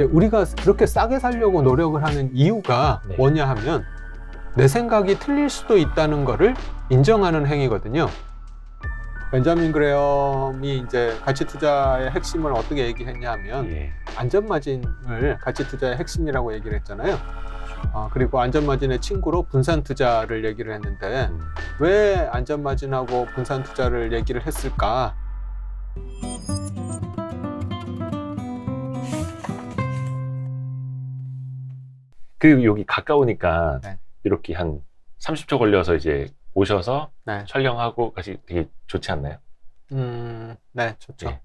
우리가 그렇게 싸게 살려고 노력을 하는 이유가 네. 뭐냐 하면 내 생각이 틀릴 수도 있다는 거를 인정하는 행위거든요. 벤자민 그레엄이 이제 가치 투자의 핵심을 어떻게 얘기했냐 하면 예. 안전마진을 가치 투자의 핵심이라고 얘기를 했잖아요. 그리고 안전마진의 친구로 분산 투자를 얘기를 했는데 왜 안전마진하고 분산 투자를 얘기를 했을까? 그 여기 가까우니까 네. 이렇게 한 30초 걸려서 이제 오셔서 네. 촬영하고 같이 되게 좋지 않나요? 네, 좋죠. 네.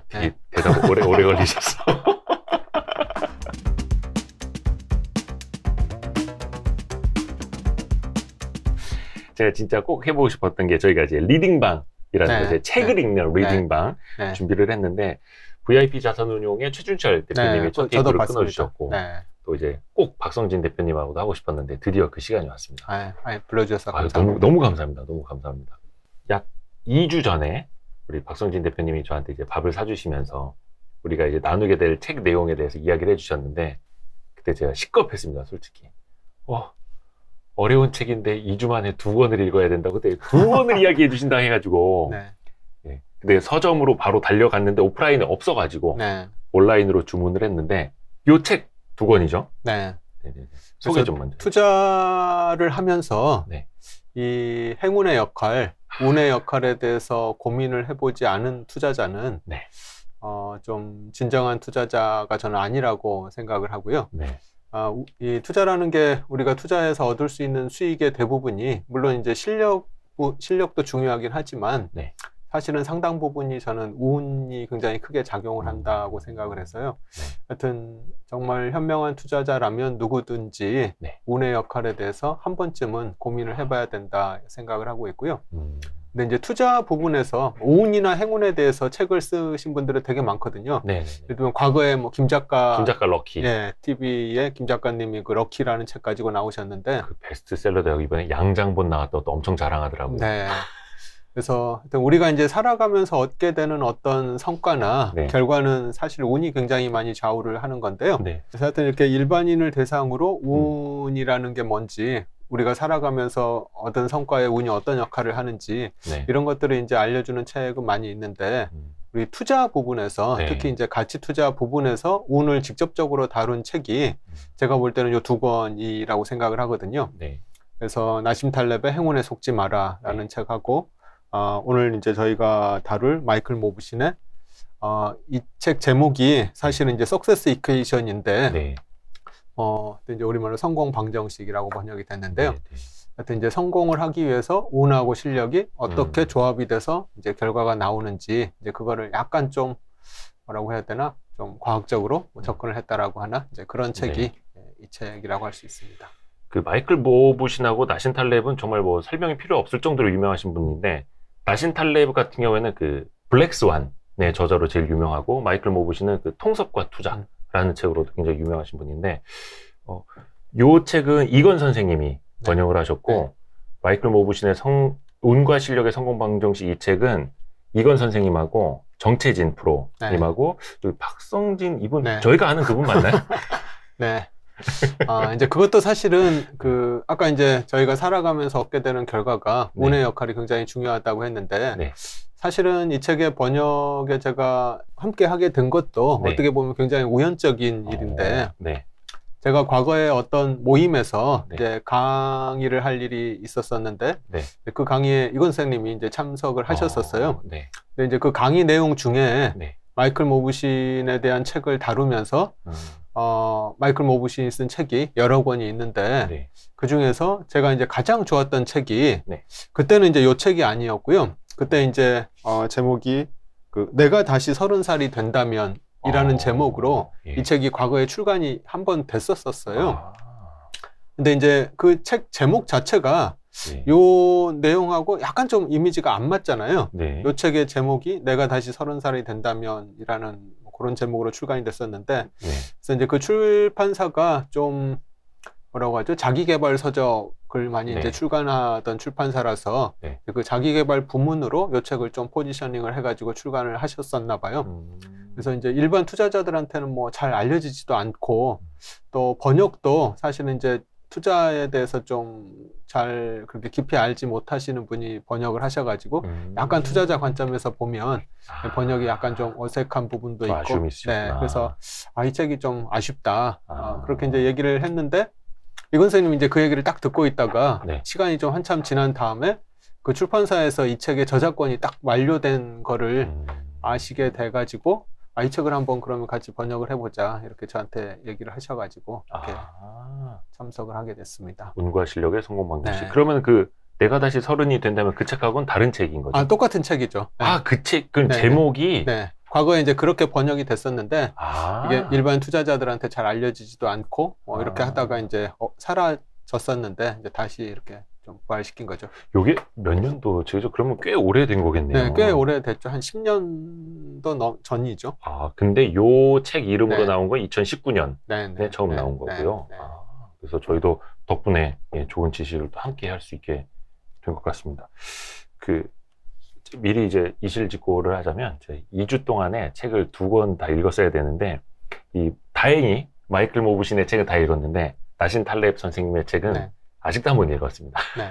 되게 대답 오래 걸리셨어. 제가 진짜 꼭 해보고 싶었던 게 저희가 이제 리딩방이라는 네. 이제 책을 읽는 리딩방 네. 준비를 했는데 VIP 자산운용의 최준철 대표님이 네, 첫 저도 테이프를 봤습니다. 끊어주셨고 네. 또 이제 꼭 박성진 대표님하고도 하고 싶었는데 드디어 그 시간이 왔습니다. 불러주셔서 감사합니다. 너무 감사합니다. 너무 감사합니다. 약 2주 전에 우리 박성진 대표님이 저한테 이제 밥을 사주시면서 우리가 이제 나누게 될 책 내용에 대해서 이야기를 해주셨는데 그때 제가 식겁했습니다. 솔직히. 어려운 책인데 2주 만에 2권을 읽어야 된다고 그때 2권을 이야기해 주신다 해가지고 네. 예. 근데 서점으로 바로 달려갔는데 오프라인에 없어가지고 네. 온라인으로 주문을 했는데 요 책 2권이죠? 네. 네네네. 소개 좀 먼저. 투자를 하면서 네. 이 행운의 역할, 운의 역할에 대해서 고민을 해보지 않은 투자자는 네. 좀 진정한 투자자가 저는 아니라고 생각을 하고요. 네. 이 투자라는 게 우리가 투자해서 얻을 수 있는 수익의 대부분이 물론 이제 실력도 중요하긴 하지만 네. 사실은 상당 부분이 저는 운이 굉장히 크게 작용을 한다고 생각을 해서요. 네. 하여튼 정말 현명한 투자자라면 누구든지 네. 운의 역할에 대해서 한 번쯤은 고민을 해봐야 된다 생각을 하고 있고요. 근데 이제 투자 부분에서 운이나 행운에 대해서 책을 쓰신 분들은 되게 많거든요. 네. 예를 들면 과거에 뭐 김 작가 럭키. 예, TV에 김 작가님이 그 럭키라는 책 가지고 나오셨는데 그 베스트셀러도 이번에 양장본 나왔다 또 엄청 자랑하더라고요. 네. 그래서 우리가 이제 살아가면서 얻게 되는 어떤 성과나 네. 결과는 사실 운이 굉장히 많이 좌우를 하는 건데요. 네. 그래서 하여튼 이렇게 일반인을 대상으로 운이라는 게 뭔지, 우리가 살아가면서 얻은 성과에 운이 어떤 역할을 하는지 네. 이런 것들을 이제 알려주는 책은 많이 있는데 우리 투자 부분에서 네. 특히 이제 가치 투자 부분에서 운을 직접적으로 다룬 책이 제가 볼 때는 요 2권이라고 생각을 하거든요. 네. 그래서 나심 탈렙의 행운에 속지 마라라는 네. 책하고 오늘 이제 저희가 다룰 마이클 모브신의 이 책 제목이 사실은 이제 석세스 이퀘이션인데 네. 이제 우리말로 성공 방정식이라고 번역이 됐는데요. 네. 네. 하여튼 이제 성공을 하기 위해서 운하고 실력이 어떻게 조합이 돼서 이제 결과가 나오는지 이제 그거를 약간 좀 뭐라고 해야 되나 좀 과학적으로 접근을 했다라고 하나 이제 그런 책이 이 책이라고 할 수 있습니다. 그 마이클 모브신하고 나신 탈렙은 정말 뭐 설명이 필요 없을 정도로 유명하신 분인데 나신 탈렙 같은 경우에는 그 블랙스완의 저자로 제일 유명하고 마이클 모브신은 그 통섭과 투자라는 책으로도 굉장히 유명하신 분인데 요 책은 이건 선생님이 번역을 하셨고 마이클 모브신의 운과 실력의 성공 방정식 이 책은 이건 선생님하고 정채진 프로님하고 또 박성진 이분 저희가 아는 그분 맞나요? 네. 이제 그것도 사실은 아까 이제 저희가 살아가면서 얻게 되는 결과가 운의 역할이 굉장히 중요하다고 했는데 사실은 이 책의 번역에 제가 함께 하게 된 것도 어떻게 보면 굉장히 우연적인 일인데 제가 과거에 어떤 모임에서 이제 강의를 할 일이 있었었는데 그 강의에 이건 선생님이 이제 참석을 하셨었어요. 근데 이제 그 강의 내용 중에 마이클 모브신에 대한 책을 다루면서 마이클 모브신이 쓴 책이 여러 권이 있는데 그 중에서 제가 이제 가장 좋았던 책이 그때는 이제 요 책이 아니었고요. 그때 이제 제목이 내가 다시 30살이 된다면 이라는 제목으로 이 책이 과거에 출간이 한 번 됐었어요. 근데 이제 그 책 제목 자체가 요 내용하고 약간 좀 이미지가 안 맞잖아요. 요 책의 제목이 내가 다시 30살이 된다면 이라는 그런 제목으로 출간이 됐었는데 그래서 이제 그 출판사가 좀 뭐라고 하죠? 자기개발 서적 글 많이 네. 이제 출간하던 출판사라서 네. 그 자기개발 부문으로 요 책을 좀 포지셔닝을 해가지고 출간을 하셨었나 봐요. 그래서 이제 일반 투자자들한테는 뭐 잘 알려지지도 않고 또 번역도 사실은 이제 투자에 대해서 좀 잘 그렇게 깊이 알지 못하시는 분이 번역을 하셔가지고 약간 투자자 관점에서 보면 번역이 약간 좀 어색한 부분도 있고, 아쉬움이 있으셨구나. 네, 그래서 이 책이 좀 아쉽다. 그렇게 이제 얘기를 했는데 이건 선생님이 이제 그 얘기를 딱 듣고 있다가 네. 시간이 좀 한참 지난 다음에 그 출판사에서 이 책의 저작권이 딱 만료된 거를 아시게 돼가지고 이 책을 한번 그러면 같이 번역을 해보자 이렇게 저한테 얘기를 하셔가지고 이렇게 참석을 하게 됐습니다. 운과 실력의 성공 방정식. 네. 그러면 그 내가 다시 서른이 된다면 그 책하고는 다른 책인 거죠? 똑같은 책이죠. 네. 그 책, 그럼 네. 제목이? 네. 과거에 이제 그렇게 번역이 됐었는데 이게 일반 투자자들한테 잘 알려지지도 않고 이렇게 하다가 이제 사라졌었는데 이제 다시 이렇게 좀 부활시킨 거죠. 요게 몇 년도죠? 그러면 꽤 오래된 거겠네요. 네, 꽤 오래됐죠. 한 10년도 전이죠. 근데 요 책 이름으로 네. 나온 건 2019년에 네, 처음 나온 거고요. 네. 그래서 저희도 덕분에 좋은 지식을 또 함께 할 수 있게 된 것 같습니다. 미리 이제 이실직고를 하자면 2주 동안에 책을 2권 다 읽었어야 되는데 다행히 마이클 모브신의 책은 다 읽었는데 나신 탈렙 선생님의 책은 아직도 한 번 읽었습니다. 네.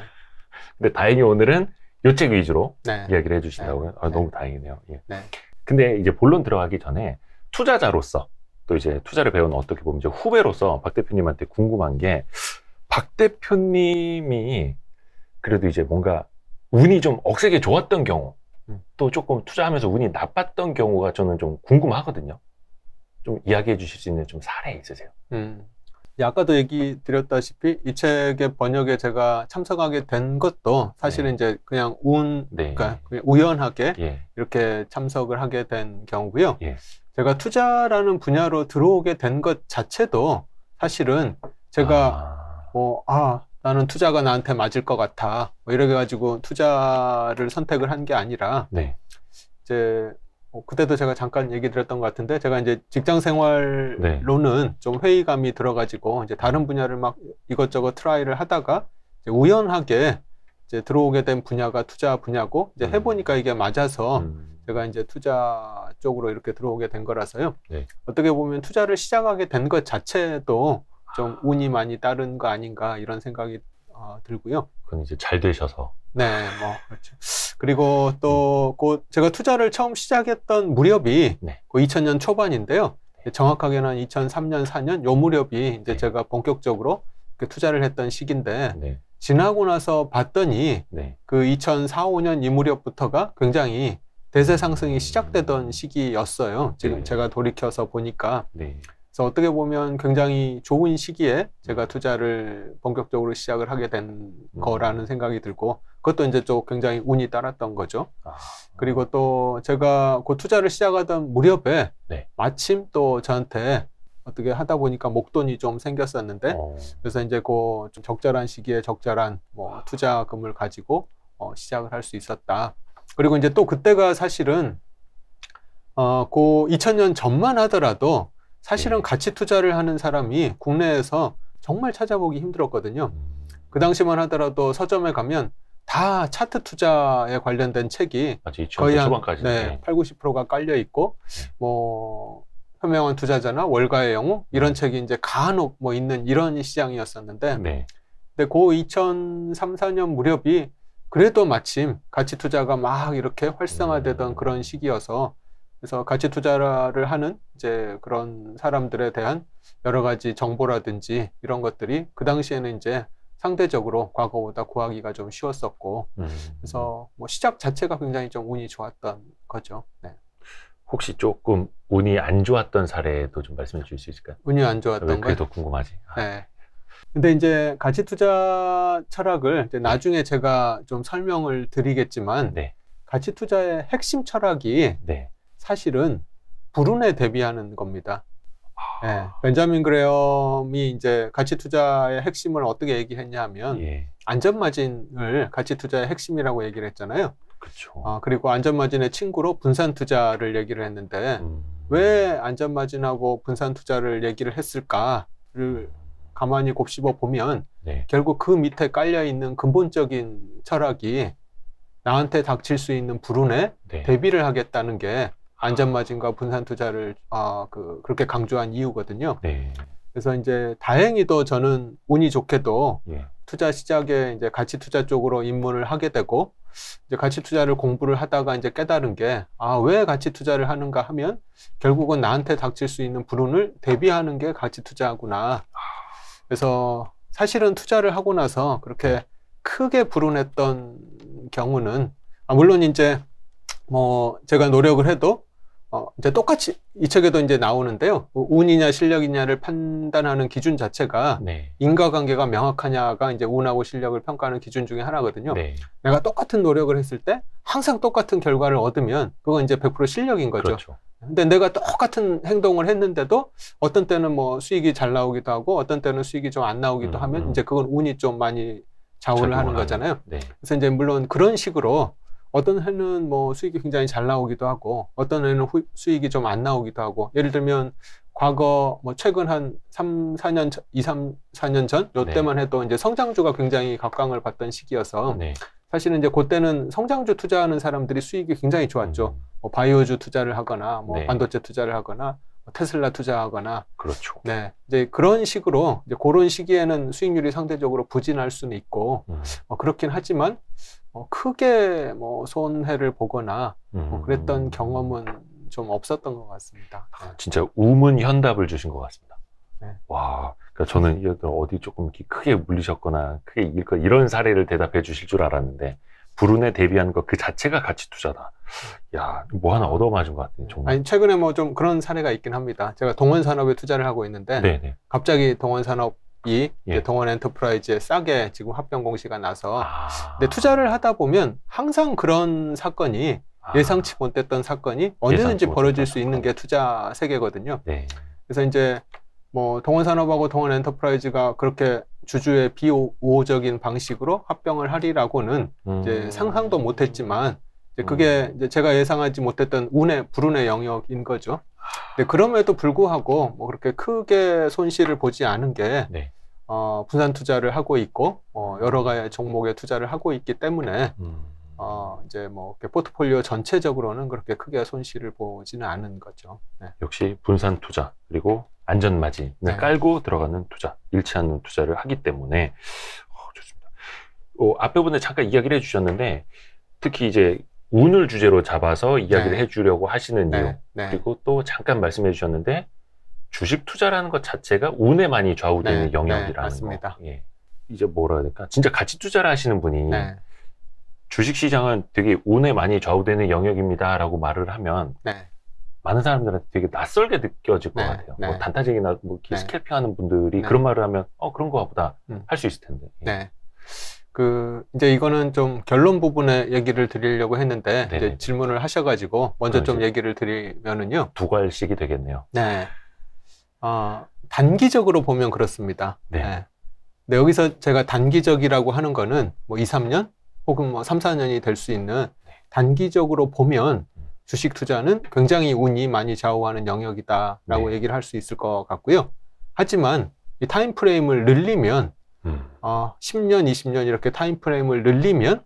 근데 다행히 오늘은 이 책 위주로 네. 이야기를 해주신다고요. 너무 다행이네요. 예. 네. 근데 이제 본론 들어가기 전에 투자자로서 또 이제 투자를 배우는 어떻게 보면 이제 후배로서 박 대표님한테 궁금한 게 박 대표님이 그래도 이제 뭔가 운이 좀 억세게 좋았던 경우 또 조금 투자하면서 운이 나빴던 경우가 저는 좀 궁금하거든요. 좀 이야기해 주실 수 있는 좀 사례 있으세요? 아까도 얘기 드렸다시피 이 책의 번역에 제가 참석하게 된 것도 사실은 이제 그냥 그러니까 그냥 우연하게 이렇게 참석을 하게 된 경우고요. 제가 투자라는 분야로 들어오게 된 것 자체도 사실은 제가 나는 투자가 나한테 맞을 것 같아 이렇게 가지고 투자를 선택을 한 게 아니라 이제 그때도 제가 잠깐 얘기 드렸던 것 같은데 제가 이제 직장 생활로는 좀 회의감이 들어가지고 이제 다른 분야를 막 이것저것 트라이를 하다가 이제 우연하게 이제 들어오게 된 분야가 투자 분야고 이제 해보니까 이게 맞아서 제가 이제 투자 쪽으로 이렇게 들어오게 된 거라서요. 어떻게 보면 투자를 시작하게 된 것 자체도 좀 운이 많이 따른 거 아닌가 이런 생각이 들고요. 그건 이제 잘 되셔서. 네, 그렇죠. 그리고 또 제가 투자를 처음 시작했던 무렵이 그 2000년 초반인데요. 정확하게는 한 2003년, 4년 요 무렵이 이제 제가 본격적으로 투자를 했던 시기인데 지나고 나서 봤더니 그 2004, 5년 이 무렵부터가 굉장히 대세 상승이 시작되던 시기였어요. 지금 제가 돌이켜서 보니까. 그래서 어떻게 보면 굉장히 좋은 시기에 제가 투자를 본격적으로 시작을 하게 된 거라는 생각이 들고 그것도 이제 좀 굉장히 운이 따랐던 거죠. 그리고 또 제가 그 투자를 시작하던 무렵에 마침 또 저한테 어떻게 하다 보니까 목돈이 좀 생겼었는데 그래서 이제 그 좀 적절한 시기에 적절한 투자금을 가지고 시작을 할 수 있었다. 그리고 이제 또 그때가 사실은 그 2000년 전만 하더라도 사실은 가치 투자를 하는 사람이 국내에서 정말 찾아보기 힘들었거든요. 그 당시만 하더라도 서점에 가면 다 차트 투자에 관련된 책이 거의 한 8, 90%가 깔려 있고 현명한 투자자나 월가의 영웅 이런 책이 이제 간혹 있는 이런 시장이었었는데 근데 그 2003, 4년 무렵이 그래도 마침 가치 투자가 막 이렇게 활성화되던 그런 시기여서 그래서 가치 투자를 하는 이제 그런 사람들에 대한 여러 가지 정보라든지 이런 것들이 그 당시에는 이제 상대적으로 과거보다 구하기가 좀 쉬웠었고 그래서 시작 자체가 굉장히 좀 운이 좋았던 거죠. 혹시 조금 운이 안 좋았던 사례도 좀 말씀해 주실 수 있을까요? 운이 안 좋았던 거? 그게 더 궁금하지. 근데 이제 가치 투자 철학을 이제 나중에 제가 좀 설명을 드리겠지만 가치 투자의 핵심 철학이 사실은 불운에 대비하는 겁니다. 벤자민 그레엄이 이제 가치 투자의 핵심을 어떻게 얘기했냐 하면 안전마진을 가치 투자의 핵심이라고 얘기를 했잖아요. 그렇죠. 그리고 안전마진의 친구로 분산 투자를 얘기를 했는데 왜 안전마진하고 분산 투자를 얘기를 했을까를 가만히 곱씹어 보면 네. 결국 그 밑에 깔려 있는 근본적인 철학이 나한테 닥칠 수 있는 불운에 네. 대비를 하겠다는 게 안전마진과 분산 투자를 그렇게 강조한 이유거든요. 네. 그래서 이제 다행히도 저는 운이 좋게도 예. 투자 시작에 이제 가치 투자 쪽으로 입문을 하게 되고, 이제 가치 투자를 공부를 하다가 이제 깨달은 게, 왜 가치 투자를 하는가 하면 결국은 나한테 닥칠 수 있는 불운을 대비하는 게 가치 투자구나. 그래서 사실은 투자를 하고 나서 그렇게 크게 불운했던 경우는, 물론 이제 뭐 제가 노력을 해도 이제 똑같이 이 책에도 이제 나오는데요. 운이냐 실력이냐를 판단하는 기준 자체가 네. 인과관계가 명확하냐가 이제 운하고 실력을 평가하는 기준 중에 하나거든요. 네. 내가 똑같은 노력을 했을 때 항상 똑같은 결과를 얻으면 그건 이제 100% 실력인 거죠. 그렇죠. 근데 내가 똑같은 행동을 했는데도 어떤 때는 뭐 수익이 잘 나오기도 하고 어떤 때는 수익이 좀 안 나오기도 하면 이제 그건 운이 좀 많이 좌우를 하는 거잖아요. 네. 그래서 이제 물론 그런 식으로 어떤 해는 뭐 수익이 굉장히 잘 나오기도 하고 어떤 해는 수익이 좀 안 나오기도 하고, 예를 들면 과거 뭐 최근 한 3-4년 전, 2-3-4년 전 요때만 해도 이제 성장주가 굉장히 각광을 받던 시기여서 네. 사실은 이제 그때는 성장주 투자하는 사람들이 수익이 굉장히 좋았죠. 뭐 바이오주 투자를 하거나 뭐 네. 반도체 투자를 하거나 뭐 테슬라 투자하거나. 그렇죠. 네. 이제 그런 식으로 이제 그런 시기에는 수익률이 상대적으로 부진할 수는 있고 그렇긴 하지만 크게 뭐 손해를 보거나 그랬던 경험은 좀 없었던 것 같습니다. 진짜 우문현답을 주신 것 같습니다. 네. 와, 그러니까 저는 어디 조금 크게 물리셨거나 크게 이길 거 이런 사례를 대답해 주실 줄 알았는데 불운에 대비하는 것 그 자체가 가치 투자다. 야, 뭐 하나 얻어맞은 것 같아요. 정말. 아니, 최근에 뭐 좀 그런 사례가 있긴 합니다. 제가 동원 산업에 투자를 하고 있는데 네네. 갑자기 동원 산업이 예. 동원 엔터프라이즈에 싸게 지금 합병 공시가 나서 근데 투자를 하다 보면 항상 그런 사건이 예상치 못했던 사건이 언제든지 벌어질 수 있는 게 투자 세계거든요. 네. 그래서 이제 뭐 동원 산업하고 동원 엔터프라이즈가 그렇게 주주의 비우호적인 방식으로 합병을 하리라고는 이제 상상도 못했지만 이제 그게 이제 제가 예상하지 못했던 불운의 영역인 거죠. 근데 그럼에도 불구하고 뭐 그렇게 크게 손실을 보지 않은 게 네. 분산 투자를 하고 있고 여러 가지 종목에 투자를 하고 있기 때문에 이제 뭐 포트폴리오 전체적으로는 그렇게 크게 손실을 보지는 않은 거죠. 네. 역시 분산 투자 그리고 안전마진을 네. 깔고 들어가는 투자, 잃지 않는 투자를 하기 때문에 좋습니다. 앞에 분에 잠깐 이야기를 해주셨는데 특히 이제 운을 주제로 잡아서 이야기를 네. 해주려고 하시는 네. 이유 네. 그리고 또 잠깐 말씀해 주셨는데 주식 투자라는 것 자체가 운에 많이 좌우되는 네. 영역이라는 네. 맞습니다. 거. 예. 이제 뭐라 해야 될까? 진짜 가치 투자를 하시는 분이 네. 주식시장은 되게 운에 많이 좌우되는 영역입니다라고 말을 하면 네. 많은 사람들한테 되게 낯설게 느껴질 것 네, 같아요. 네. 뭐 단타쟁이나 뭐 네. 스캘핑하는 분들이 네. 그런 말을 하면 그런가 보다 할 수 있을 텐데. 예. 네. 이제 이거는 좀 결론 부분에 얘기를 드리려고 했는데, 네네. 이제 질문을 하셔가지고, 먼저 좀 그러지. 얘기를 드리면은요. 두 갈씩이 되겠네요. 네. 단기적으로 보면 그렇습니다. 네. 네. 근데 여기서 제가 단기적이라고 하는 거는 뭐 2-3년 혹은 뭐 3-4년이 될 수 있는 단기적으로 보면 주식 투자는 굉장히 운이 많이 좌우하는 영역이다라고 네. 얘기를 할 수 있을 것 같고요. 하지만 이 타임 프레임을 늘리면 10년, 20년 이렇게 타임 프레임을 늘리면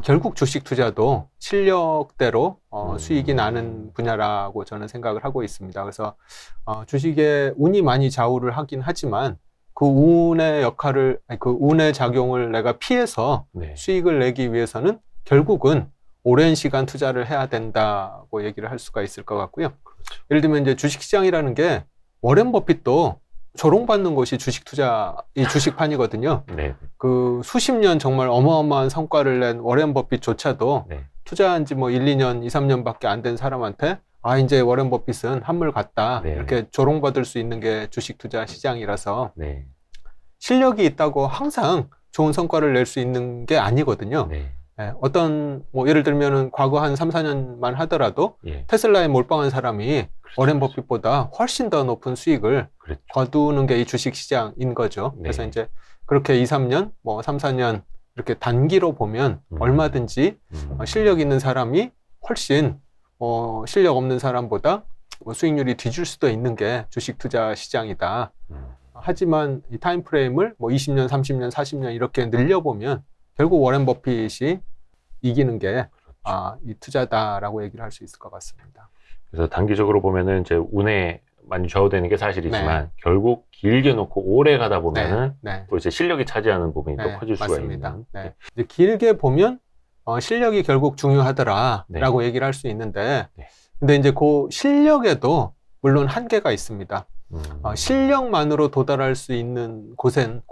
결국 주식 투자도 실력대로 수익이 나는 분야라고 저는 생각을 하고 있습니다. 그래서 주식에 운이 많이 좌우를 하긴 하지만 그 운의 역할을, 그 운의 작용을 내가 피해서 네. 수익을 내기 위해서는 결국은 오랜 시간 투자를 해야 된다고 얘기를 할 수가 있을 것 같고요. 그렇죠. 예를 들면 이제 주식시장이라는 게 워렌 버핏도 조롱받는 것이 이 주식판이거든요. 네. 그 수십 년 정말 어마어마한 성과를 낸 워렌 버핏조차도 네. 투자한 지 뭐 1-2년, 2-3년밖에 안 된 사람한테 이제 워렌 버핏은 한물 갔다. 네. 이렇게 조롱받을 수 있는 게 주식 투자 시장이라서 네. 실력이 있다고 항상 좋은 성과를 낼 수 있는 게 아니거든요. 네. 네, 뭐 예를 들면은 과거 한 3-4년만 하더라도 예. 테슬라에 몰빵한 사람이 그렇죠. 워렌 버핏보다 훨씬 더 높은 수익을 그렇죠. 거두는 게 이 주식 시장인 거죠. 네. 그래서 이제 그렇게 2-3년, 뭐 3-4년 이렇게 단기로 보면 얼마든지 실력 있는 사람이 훨씬 실력 없는 사람보다 수익률이 뒤질 수도 있는 게 주식 투자 시장이다. 하지만 이 타임 프레임을 뭐 20년, 30년, 40년 이렇게 늘려보면 결국 워렌 버핏이 이기는 게 이 투자다라고 얘기를 할 수 있을 것 같습니다. 그래서 단기적으로 보면은 이제 운에 많이 좌우되는 게 사실이지만 결국 길게 놓고 오래 가다 보면은 또 이제 실력이 차지하는 부분이 또 커질 수가 있는. 이제 길게 보면 실력이 결국 중요하더라라고 얘기를 할 수 있는데, 근데 이제 그 실력에도 물론 한계가 있습니다. 실력만으로 도달할 수 있는 곳은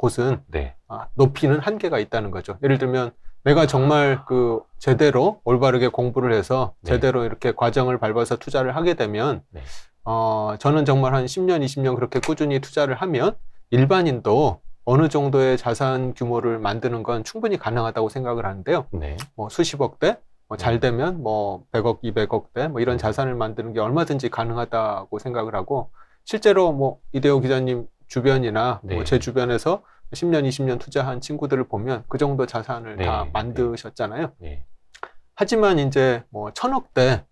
높이는 한계가 있다는 거죠. 예를 들면 내가 정말 그 제대로 올바르게 공부를 해서 제대로 이렇게 과정을 밟아서 투자를 하게 되면 저는 정말 한 10년, 20년 그렇게 꾸준히 투자를 하면 일반인도 어느 정도의 자산 규모를 만드는 건 충분히 가능하다고 생각을 하는데요. 뭐 수십억 대, 뭐 잘 되면 뭐 100억, 200억 대, 뭐 이런 자산을 만드는 게 얼마든지 가능하다고 생각을 하고, 실제로 뭐 이대호 기자님 주변이나 뭐 제 주변에서 10년, 20년 투자한 친구들을 보면 그 정도 자산을 다 만드셨잖아요. 하지만 이제 뭐 1000억대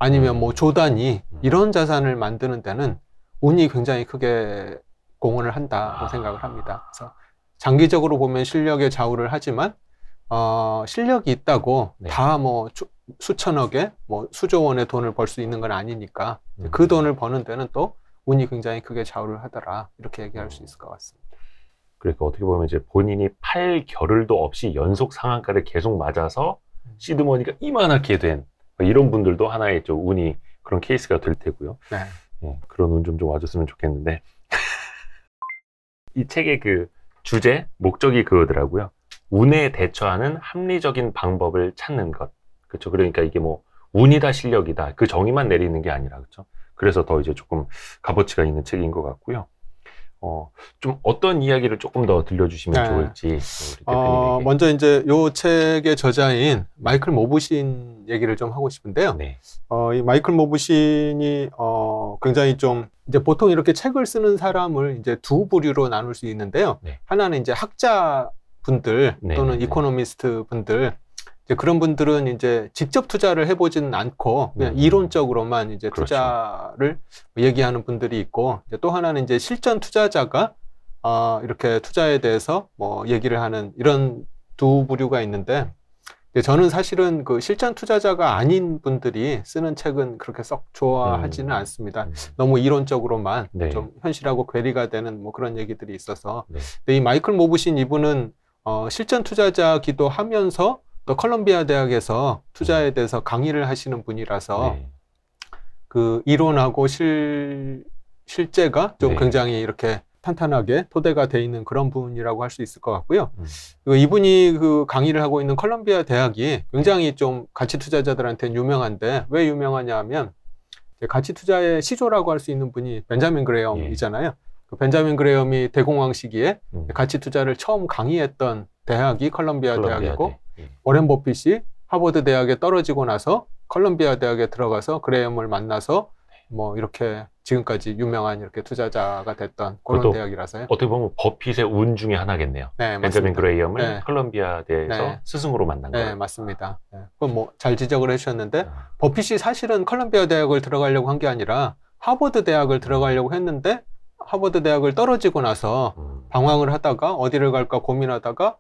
아니면 뭐 조 단위 이런 자산을 만드는 데는 운이 굉장히 크게 공헌을 한다고 생각을 합니다. 그래서 장기적으로 보면 실력에 좌우를 하지만 실력이 있다고 다 뭐 수천억에 뭐 수조 원의 돈을 벌 수 있는 건 아니니까 그 돈을 버는 데는 또 운이 굉장히 크게 좌우를 하더라, 이렇게 얘기할 수 있을 것 같습니다. 그러니까 어떻게 보면 이제 본인이 팔 겨를도 없이 연속 상한가를 계속 맞아서 시드머니가 이만하게 된 이런 분들도 하나의 좀 운이 그런 케이스가 될 테고요. 그런 운 좀 와줬으면 좋겠는데 이 책의 그 주제, 목적이 그거더라고요. 운에 대처하는 합리적인 방법을 찾는 것. 그렇죠. 그러니까 이게 뭐 운이다 실력이다 그 정의만 내리는 게 아니라, 그렇죠. 그래서 더 이제 조금 값어치가 있는 책인 것 같고요. 좀 어떤 이야기를 조금 더 들려주시면 좋을지 우리 대표님에게. 먼저 이제 요 책의 저자인 마이클 모브신 얘기를 좀 하고 싶은데요. 이 마이클 모브신이 굉장히 좀 이제 보통 이렇게 책을 쓰는 사람을 이제 두 부류로 나눌 수 있는데요. 하나는 이제 학자 분들 또는 이코노미스트 분들, 이제 그런 분들은 이제 직접 투자를 해보지는 않고 그냥 이론적으로만 이제 투자를 얘기하는 분들이 있고, 이제 또 하나는 이제 실전 투자자가 이렇게 투자에 대해서 뭐 얘기를 하는 이런 두 부류가 있는데, 저는 사실은 그 실전 투자자가 아닌 분들이 쓰는 책은 그렇게 썩 좋아하지는 않습니다. 너무 이론적으로만 좀 현실하고 괴리가 되는 뭐 그런 얘기들이 있어서. 근데 이 마이클 모브신 이분은 실전 투자자기도 하면서 또 컬럼비아 대학에서 투자에 대해서 강의를 하시는 분이라서 그 이론하고 실제가 좀 굉장히 이렇게 탄탄하게 토대가 돼 있는 그런 분이라고 할 수 있을 것 같고요. 그리고 이분이 그 강의를 하고 있는 컬럼비아 대학이 굉장히 좀 가치 투자자들한테는 유명한데, 왜 유명하냐 하면 가치 투자의 시조라고 할 수 있는 분이 벤자민 그레엄이잖아요. 그 벤자민 그레엄이 대공황 시기에 가치 투자를 처음 강의했던 대학이 컬럼비아 대학이고, 워렌 버핏이 하버드 대학에 떨어지고 나서 컬럼비아 대학에 들어가서 그레엄을 만나서 뭐 이렇게 지금까지 유명한 이렇게 투자자가 됐던 그런 대학이라서요. 어떻게 보면 버핏의 운 중에 하나겠네요. 벤자민 그레엄을 컬럼비아 대에서 스승으로 만난 거예요. 맞습니다. 그건 뭐 잘 지적을 해주셨는데, 버핏이 사실은 컬럼비아 대학을 들어가려고 한 게 아니라 하버드 대학을 들어가려고 했는데, 하버드 대학을 떨어지고 나서 방황을 하다가 어디를 갈까 고민하다가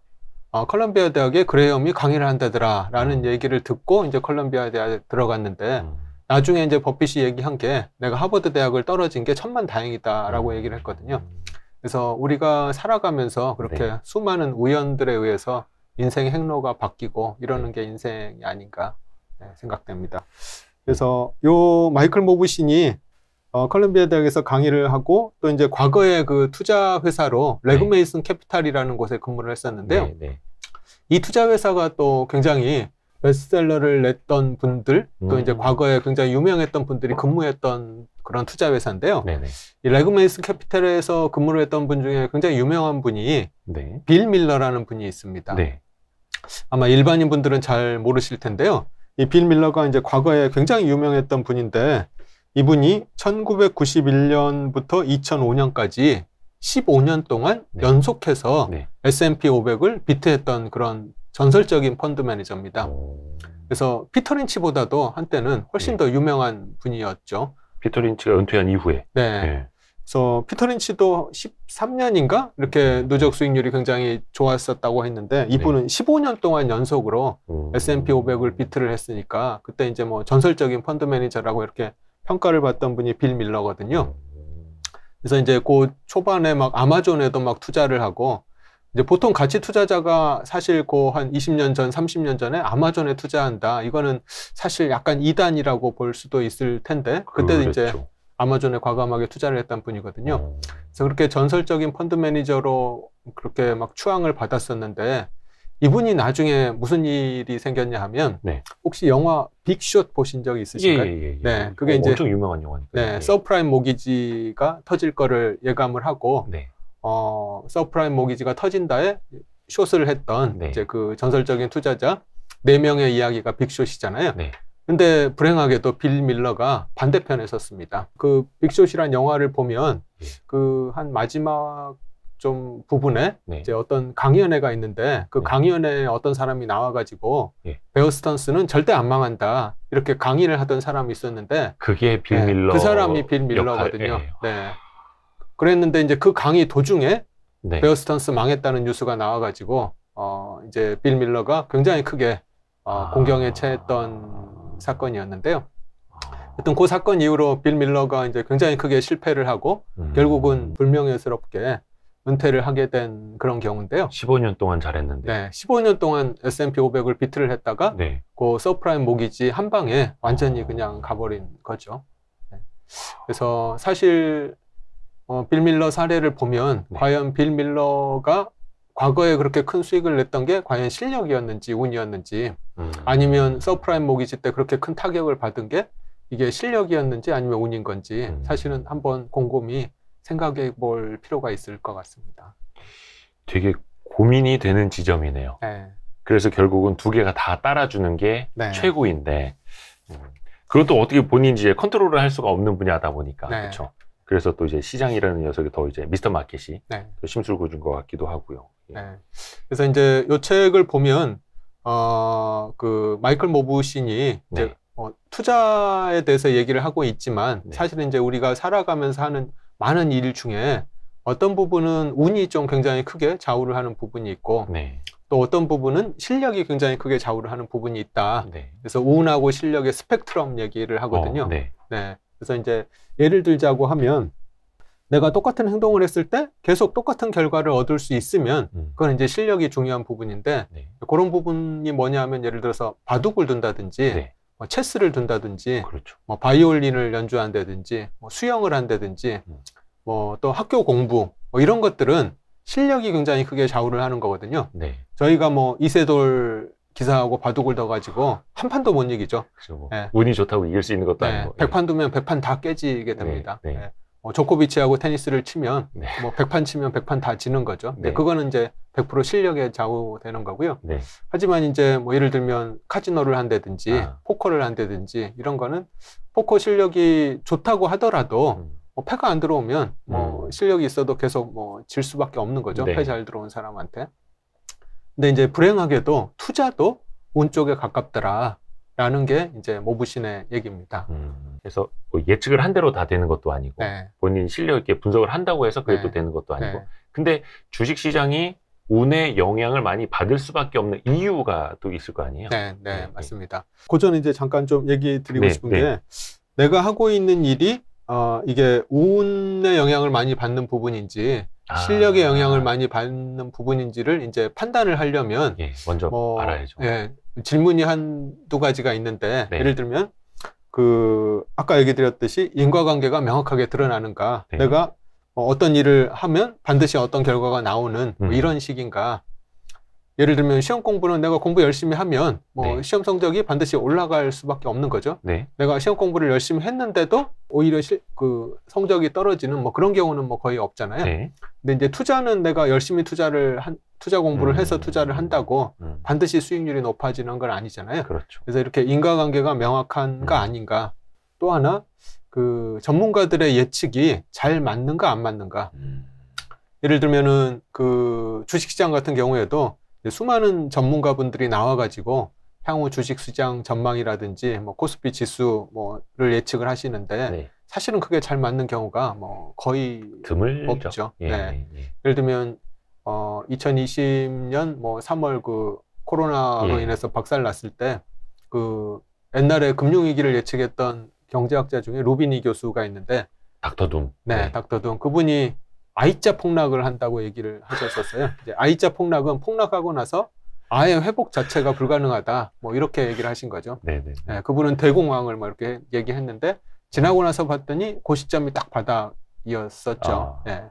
컬럼비아 대학에 그레엄이 강의를 한다더라 라는 얘기를 듣고 이제 컬럼비아 대학에 들어갔는데, 나중에 이제 버핏이 얘기한 게 내가 하버드 대학을 떨어진 게 천만다행이다 라고 얘기를 했거든요. 그래서 우리가 살아가면서 그렇게 수많은 우연들에 의해서 인생의 행로가 바뀌고 이러는 게 인생이 아닌가 생각됩니다. 그래서 요 마이클 모브신이 컬럼비아 대학에서 강의를 하고, 또 이제 과거에 그 투자 회사로 레그메이슨 캐피탈이라는 곳에 근무를 했었는데요. 이 투자 회사가 또 굉장히 베스트셀러를 냈던 분들, 또 이제 과거에 굉장히 유명했던 분들이 근무했던 그런 투자 회사인데요. 이 레그메이슨 캐피탈에서 근무를 했던 분 중에 굉장히 유명한 분이 빌 밀러라는 분이 있습니다. 아마 일반인 분들은 잘 모르실 텐데요. 이 빌 밀러가 이제 과거에 굉장히 유명했던 분인데, 이분이 1991년부터 2005년까지 15년 동안 연속해서 S&P 500을 비트했던 그런 전설적인 펀드 매니저입니다. 그래서 피터 린치보다도 한때는 훨씬 더 유명한 분이었죠. 피터 린치가 은퇴한 이후에. 그래서 피터 린치도 13년인가 이렇게 누적 수익률이 굉장히 좋았었다고 했는데 이분은 15년 동안 연속으로 S&P 500을 비트를 했으니까 그때 이제 뭐 전설적인 펀드 매니저라고 이렇게 평가를 받던 분이 빌 밀러거든요. 그래서 이제 그 초반에 막 아마존에도 막 투자를 하고 이제 보통 가치 투자자가 사실 그 한 20년 전, 30년 전에 아마존에 투자한다. 이거는 사실 약간 이단이라고 볼 수도 있을 텐데 그때도 그랬죠. 이제 아마존에 과감하게 투자를 했던 분이거든요. 그래서 그렇게 전설적인 펀드 매니저로 그렇게 막 추앙을 받았었는데 이분이 나중에 무슨 일이 생겼냐 하면 혹시 영화 빅숏 보신 적 있으신가요? 예. 네, 그게 이제 엄청 유명한 영화니까. 네, 서프라임 모기지가 터질 거를 예감을 하고 서프라임 모기지가 터진다에 숏을 했던 이제 그 전설적인 투자자 4명의 이야기가 빅숏이잖아요. 근데 불행하게도 빌 밀러가 반대편에 섰습니다. 그 빅숏이란 영화를 보면 그 한 마지막 좀 부분에 이제 어떤 강연회가 있는데 그 강연회에 어떤 사람이 나와가지고 베어 스턴스는 절대 안 망한다 이렇게 강의를 하던 사람이 있었는데 그게 빌 밀러 그 사람이 빌 밀러거든요. 그랬는데 이제 그 강의 도중에 베어 스턴스 망했다는 뉴스가 나와가지고 이제 빌 밀러가 굉장히 크게 공경에 처했던 사건이었는데요. 하여튼 그 사건 이후로 빌 밀러가 이제 굉장히 크게 실패를 하고 결국은 불명예스럽게 은퇴를 하게 된 그런 경우인데요. 15년 동안 잘했는데. 네, 15년 동안 S&P 500을 비트를 했다가 그 서프라임 모기지 한 방에 완전히 그냥 가버린 거죠. 그래서 사실 빌 밀러 사례를 보면 과연 빌 밀러가 과거에 그렇게 큰 수익을 냈던 게 과연 실력이었는지 운이었는지 아니면 서프라임 모기지 때 그렇게 큰 타격을 받은 게 이게 실력이었는지 아니면 운인 건지 사실은 한번 곰곰이 생각해 볼 필요가 있을 것 같습니다. 되게 고민이 되는 지점이네요. 그래서 결국은 두 개가 다 따라주는 게 최고인데 그것도 어떻게 본인이 컨트롤을 할 수가 없는 분야다 보니까 그렇죠. 그래서 또 이제 시장이라는 녀석이 더 이제 미스터 마켓이 또 심술구준 것 같기도 하고요. 그래서 이제 이 책을 보면 그 마이클 모브신이 이제 투자에 대해서 얘기를 하고 있지만 사실은 이제 우리가 살아가면서 하는 많은 일 중에 어떤 부분은 운이 좀 굉장히 크게 좌우를 하는 부분이 있고 또 어떤 부분은 실력이 굉장히 크게 좌우를 하는 부분이 있다. 그래서 운하고 실력의 스펙트럼 얘기를 하거든요. 그래서 이제 예를 들자고 하면 내가 똑같은 행동을 했을 때 계속 똑같은 결과를 얻을 수 있으면 그건 이제 실력이 중요한 부분인데 그런 부분이 뭐냐 하면 예를 들어서 바둑을 둔다든지 뭐 체스를 둔다든지 뭐 바이올린을 연주한다든지 뭐 수영을 한다든지 뭐 또 학교 공부 뭐 이런 것들은 실력이 굉장히 크게 좌우를 하는 거거든요. 저희가 뭐 이세돌 기사하고 바둑을 둬가지고 한 판도 못 이기죠. 뭐 운이 좋다고 이길 수 있는 것도 아니고 100판 두면 100판 다 깨지게 됩니다. 조코비치하고 테니스를 치면 뭐 100판 치면 100판 다 지는 거죠. 그거는 이제 100% 실력에 좌우되는 거고요. 하지만 이제 뭐 예를 들면 카지노를 한다든지 포커를 한다든지 이런 거는 포커 실력이 좋다고 하더라도 뭐 패가 안 들어오면 뭐 실력이 있어도 계속 뭐 질 수밖에 없는 거죠. 패 잘 들어온 사람한테. 근데 이제 불행하게도 투자도 운 쪽에 가깝더라. 라는 게 이제 모브신의 얘기입니다. 그래서 뭐 예측을 한 대로 다 되는 것도 아니고 본인 실력 있게 분석을 한다고 해서 그게 또 되는 것도 아니고 근데 주식시장이 운의 영향을 많이 받을 수밖에 없는 이유가 또 있을 거 아니에요? 맞습니다. 그 전에 이제 잠깐 좀 얘기 드리고 싶은 게 내가 하고 있는 일이 이게 운의 영향을 많이 받는 부분인지 실력의 영향을 많이 받는 부분인지를 이제 판단을 하려면 먼저 알아야죠. 질문이 한두 가지가 있는데 예를 들면 그 아까 얘기 드렸듯이 인과관계가 명확하게 드러나는가 내가 어떤 일을 하면 반드시 어떤 결과가 나오는 뭐 이런 식인가 예를 들면 시험 공부는 내가 공부 열심히 하면 뭐 시험 성적이 반드시 올라갈 수밖에 없는 거죠. 내가 시험 공부를 열심히 했는데도 오히려 그 성적이 떨어지는 뭐 그런 경우는 뭐 거의 없잖아요. 근데 이제 투자는 내가 열심히 투자 공부를 해서 투자를 한다고 반드시 수익률이 높아지는 건 아니잖아요. 그래서 이렇게 인과관계가 명확한가 아닌가. 또 하나 그 전문가들의 예측이 잘 맞는가 안 맞는가. 예를 들면은 그 주식시장 같은 경우에도 수많은 전문가분들이 나와가지고 향후 주식시장 전망이라든지 뭐 코스피 지수 뭐를 예측을 하시는데 사실은 그게 잘 맞는 경우가 뭐 거의 드물죠. 없죠. 예, 네. 예. 예를 들면 2020년 뭐 3월 그 코로나로 예. 인해서 박살 났을 때 그 옛날에 금융위기를 예측했던 경제학자 중에 루비니 교수가 있는데 닥터 둠. 네, 닥터 둠. 그분이 I자 폭락을 한다고 얘기를 하셨었어요. 이제 I자 폭락은 폭락하고 나서 아예 회복 자체가 불가능하다. 뭐 이렇게 얘기를 하신 거죠. 네네. 네, 그분은 대공황을 뭐 이렇게 얘기했는데 지나고 나서 봤더니 그 시점이 딱 바닥이었었죠. 네.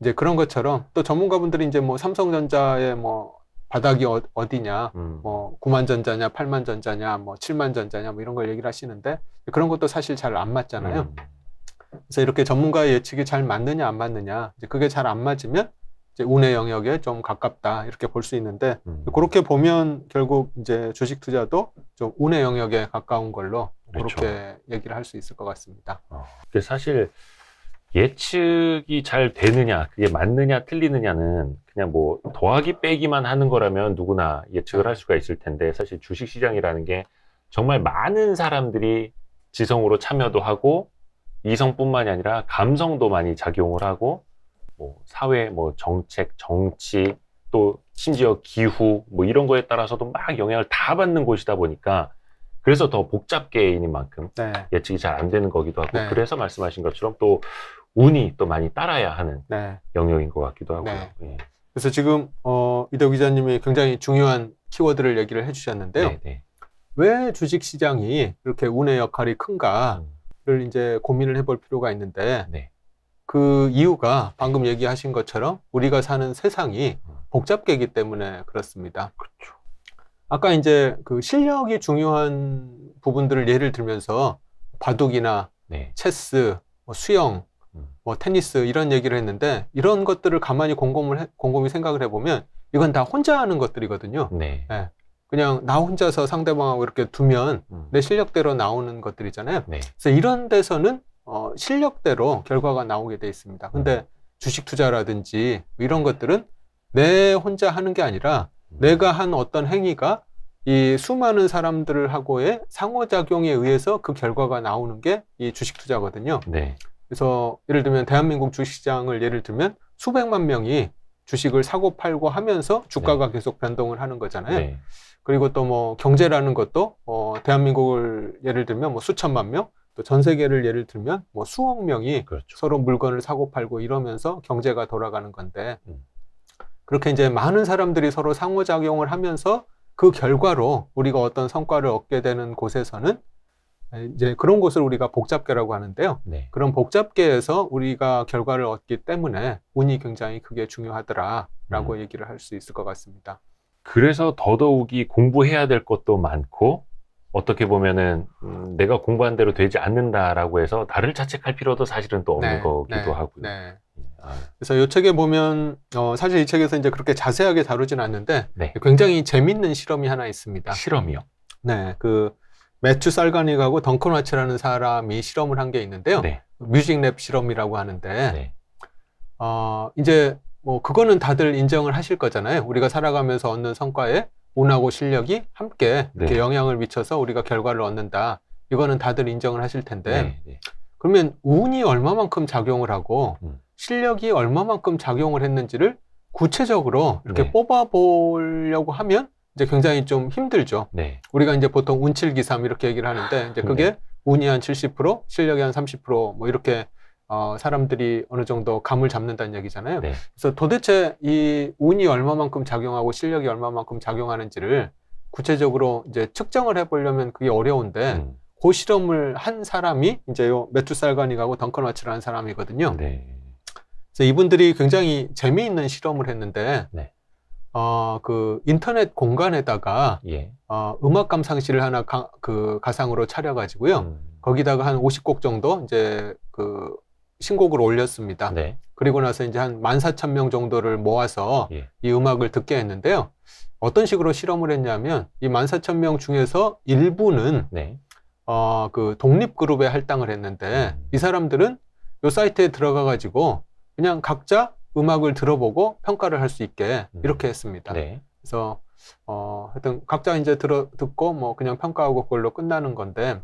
이제 그런 것처럼 또 전문가분들이 이제 뭐 삼성전자의 뭐 바닥이 어디냐, 뭐 9만 전자냐, 8만 전자냐, 뭐 7만 전자냐, 뭐 이런 걸 얘기를 하시는데 그런 것도 사실 잘 안 맞잖아요. 그래서 이렇게 전문가의 예측이 잘 맞느냐 안 맞느냐, 이제 그게 잘 안 맞으면 이제 운의 영역에 좀 가깝다 이렇게 볼 수 있는데 그렇게 보면 결국 이제 주식 투자도 좀 운의 영역에 가까운 걸로 그렇죠. 그렇게 얘기를 할 수 있을 것 같습니다. 사실 예측이 잘 되느냐, 그게 맞느냐 틀리느냐는 그냥 뭐 더하기 빼기만 하는 거라면 누구나 예측을 할 수가 있을 텐데, 사실 주식시장이라는 게 정말 많은 사람들이 지성으로 참여도 하고 이성뿐만이 아니라 감성도 많이 작용을 하고, 뭐 사회, 뭐 정책, 정치, 또 심지어 기후 뭐 이런 거에 따라서도 막 영향을 다 받는 곳이다 보니까, 그래서 더 복잡계인 만큼 네. 예측이 잘 안 되는 거기도 하고, 네. 그래서 말씀하신 것처럼 또 운이 또 많이 따라야 하는 네. 영역인 것 같기도 하고요. 네. 예. 그래서 지금 이덕 기자님이 굉장히 중요한 키워드를 얘기를 해주셨는데요. 네, 네. 왜 주식시장이 그렇게 운의 역할이 큰가를 이제 고민을 해볼 필요가 있는데, 네. 그 이유가 방금 얘기하신 것처럼 우리가 사는 세상이 복잡계이기 때문에 그렇습니다. 그렇죠. 아까 이제 그 실력이 중요한 부분들을 예를 들면서 바둑이나 네. 체스, 뭐 수영, 뭐 테니스 이런 얘기를 했는데, 이런 것들을 가만히 곰곰이 생각을 해보면 이건 다 혼자 하는 것들이거든요. 네. 네. 그냥 나 혼자서 상대방하고 이렇게 두면 내 실력대로 나오는 것들이잖아요. 네. 그래서 이런 데서는 실력대로 결과가 나오게 돼 있습니다. 근데 주식 투자라든지 이런 것들은 내 혼자 하는 게 아니라 내가 한 어떤 행위가 이 수많은 사람들하고의 상호작용에 의해서 그 결과가 나오는 게 이 주식 투자거든요. 네. 그래서 예를 들면 대한민국 주식시장을 예를 들면 수백만 명이 주식을 사고 팔고 하면서 주가가 계속 변동을 하는 거잖아요. 네. 그리고 또 뭐 경제라는 것도 대한민국을 예를 들면 뭐 수천만 명, 또 전 세계를 예를 들면 뭐 수억 명이 그렇죠. 서로 물건을 사고 팔고 이러면서 경제가 돌아가는 건데, 그렇게 이제 많은 사람들이 서로 상호작용을 하면서 그 결과로 우리가 어떤 성과를 얻게 되는 곳에서는 이제 그런 곳을 우리가 복잡계라고 하는데요. 네. 그런 복잡계에서 우리가 결과를 얻기 때문에 운이 굉장히 크게 중요하더라라고 얘기를 할 수 있을 것 같습니다. 그래서 더더욱이 공부해야 될 것도 많고, 어떻게 보면은 내가 공부한 대로 되지 않는다라고 해서 나를 자책할 필요도 사실은 또 없는 거기도 하고요. 네. 그래서 이 책에 보면 사실 이 책에서 이제 그렇게 자세하게 다루진 않는데 네. 굉장히 재밌는 실험이 하나 있습니다. 실험이요? 네, 그 매튜 살가닉하고 덩컨 와츠라는 사람이 실험을 한 게 있는데요. 네. 뮤직랩 실험이라고 하는데, 네. 이제 뭐 그거는 다들 인정을 하실 거잖아요. 우리가 살아가면서 얻는 성과에 운하고 실력이 함께 이렇게 네. 영향을 미쳐서 우리가 결과를 얻는다. 이거는 다들 인정을 하실 텐데, 네. 네. 그러면 운이 얼마만큼 작용을 하고 실력이 얼마만큼 작용을 했는지를 구체적으로 이렇게 네. 뽑아보려고 하면 이제 굉장히 좀 힘들죠. 네. 우리가 이제 보통 운칠기삼 이렇게 얘기를 하는데, 이제 그게 네. 운이 한 70%, 실력이 한 30% 이렇게 사람들이 어느 정도 감을 잡는다는 얘기잖아요. 네. 그래서 도대체 이 운이 얼마만큼 작용하고 실력이 얼마만큼 작용하는지를 구체적으로 이제 측정을 해보려면 그게 어려운데, 그 실험을 한 사람이 이제 요 매튜 살가닉하고 덩컨 와츠라는 사람이거든요. 네. 그래서 이분들이 굉장히 재미있는 실험을 했는데, 네. 그 인터넷 공간에다가 예. 음악 감상실을 하나 가상으로 차려가지고요. 거기다가 한 50곡 정도 이제 그 신곡을 올렸습니다. 네. 그리고 나서 이제 한 14,000명 정도를 모아서 예. 이 음악을 듣게 했는데요. 어떤 식으로 실험을 했냐면 이 14,000명 중에서 일부는 네. 그 독립그룹에 할당을 했는데, 이 사람들은 이 사이트에 들어가가지고 그냥 각자 음악을 들어보고 평가를 할 수 있게 이렇게 했습니다. 네. 그래서 하여튼 각자 이제 듣고 뭐 그냥 평가하고 그걸로 끝나는 건데,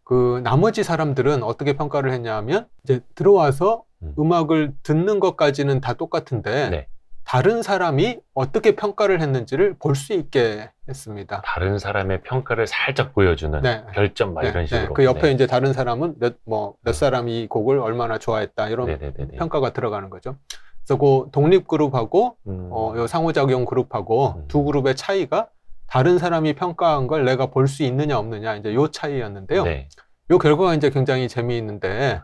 그 나머지 사람들은 어떻게 평가를 했냐면 이제 들어와서 음악을 듣는 것까지는 다 똑같은데 네. 다른 사람이 어떻게 평가를 했는지를 볼 수 있게 했습니다. 다른 사람의 평가를 살짝 보여주는 네. 별점 막 네. 이런 식으로. 그 옆에 이제 다른 사람은 몇 사람이 이 곡을 얼마나 좋아했다 이런 네네네네. 평가가 들어가는 거죠. 그래서 그 독립 그룹하고 요 상호작용 그룹하고 두 그룹의 차이가 다른 사람이 평가한 걸 내가 볼 수 있느냐 없느냐 이제 요 차이였는데요. 네. 요 결과가 이제 굉장히 재미있는데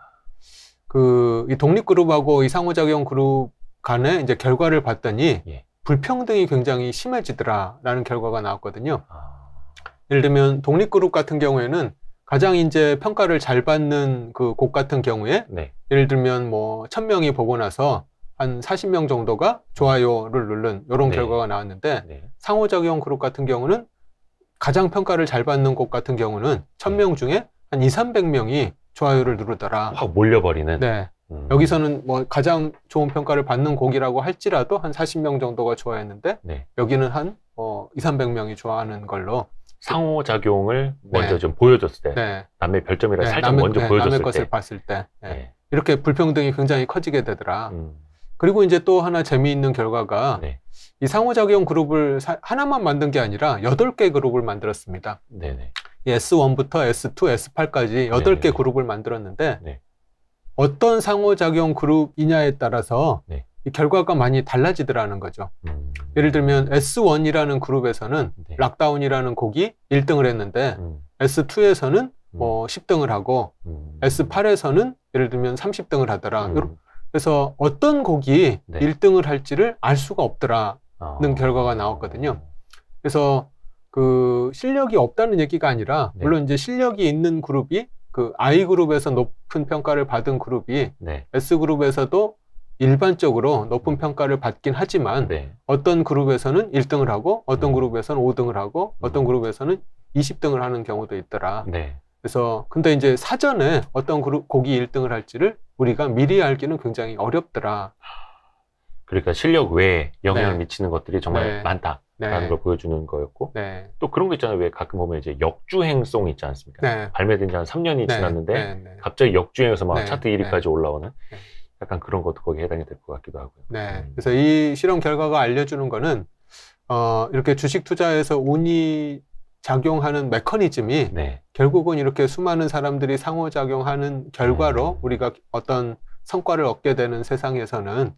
이 독립 그룹하고 이 상호작용 그룹 간의 이제 결과를 봤더니 예. 불평등이 굉장히 심해지더라라는 결과가 나왔거든요. 예를 들면 독립 그룹 같은 경우에는 가장 이제 평가를 잘 받는 그 곡 같은 경우에 네. 예를 들면 뭐 1000명이 보고 나서 한 40명 정도가 좋아요를 누른 이런 네. 결과가 나왔는데 네. 상호작용 그룹 같은 경우는 가장 평가를 잘 받는 곡 같은 경우는 1000명 중에 한 200~300명이 좋아요를 누르더라. 확 몰려버리는. 네. 여기서는 뭐 가장 좋은 평가를 받는 곡이라고 할지라도 한 40명 정도가 좋아했는데 네. 여기는 한 200~300명이 좋아하는 걸로 상호작용을 먼저 좀 보여줬을 때 네. 남의 별점이라 살짝 먼저 보여줬을 남의 때 것을 봤을 때 네. 이렇게 불평등이 굉장히 커지게 되더라. 그리고 이제 또 하나 재미있는 결과가 네. 이 상호작용 그룹을 하나만 만든 게 아니라 8개 그룹을 만들었습니다. 네네. S1부터 S2, S8까지 8개 네네. 그룹을 만들었는데 네. 어떤 상호작용 그룹이냐에 따라서 네. 이 결과가 많이 달라지더라는 거죠. 예를 들면 S1이라는 그룹에서는 네. 락다운이라는 곡이 1등을 했는데 S2에서는 뭐 10등을 하고 S8에서는 예를 들면 30등을 하더라. 그래서 어떤 곡이 네. 1등을 할지를 알 수가 없더라는 결과가 나왔거든요. 그래서 그 실력이 없다는 얘기가 아니라 네. 물론 이제 실력이 있는 그룹이 그 I그룹에서 높은 평가를 받은 그룹이 네. S그룹에서도 일반적으로 높은 평가를 받긴 하지만 네. 어떤 그룹에서는 1등을 하고 어떤 그룹에서는 5등을 하고 어떤 그룹에서는 20등을 하는 경우도 있더라. 네. 그래서 근데 이제 사전에 어떤 곡이 1등을 할지를 우리가 미리 알기는 굉장히 어렵더라. 그러니까 실력 외에 영향을 네. 미치는 것들이 정말 네. 많다라는 네. 걸 보여주는 거였고 네. 또 그런 거 있잖아요. 왜 가끔 보면 이제 역주행송 있지 않습니까? 네. 발매된 지 한 3년이 네. 지났는데 네. 갑자기 역주행해서 막 네. 차트 1위까지 네. 올라오는 네. 약간 그런 것도 거기에 해당이 될 것 같기도 하고요. 네. 그래서 이 실험 결과가 알려주는 거는 이렇게 주식 투자에서 운이 작용하는 메커니즘이 네. 결국은 이렇게 수많은 사람들이 상호작용하는 결과로 우리가 어떤 성과를 얻게 되는 세상에서는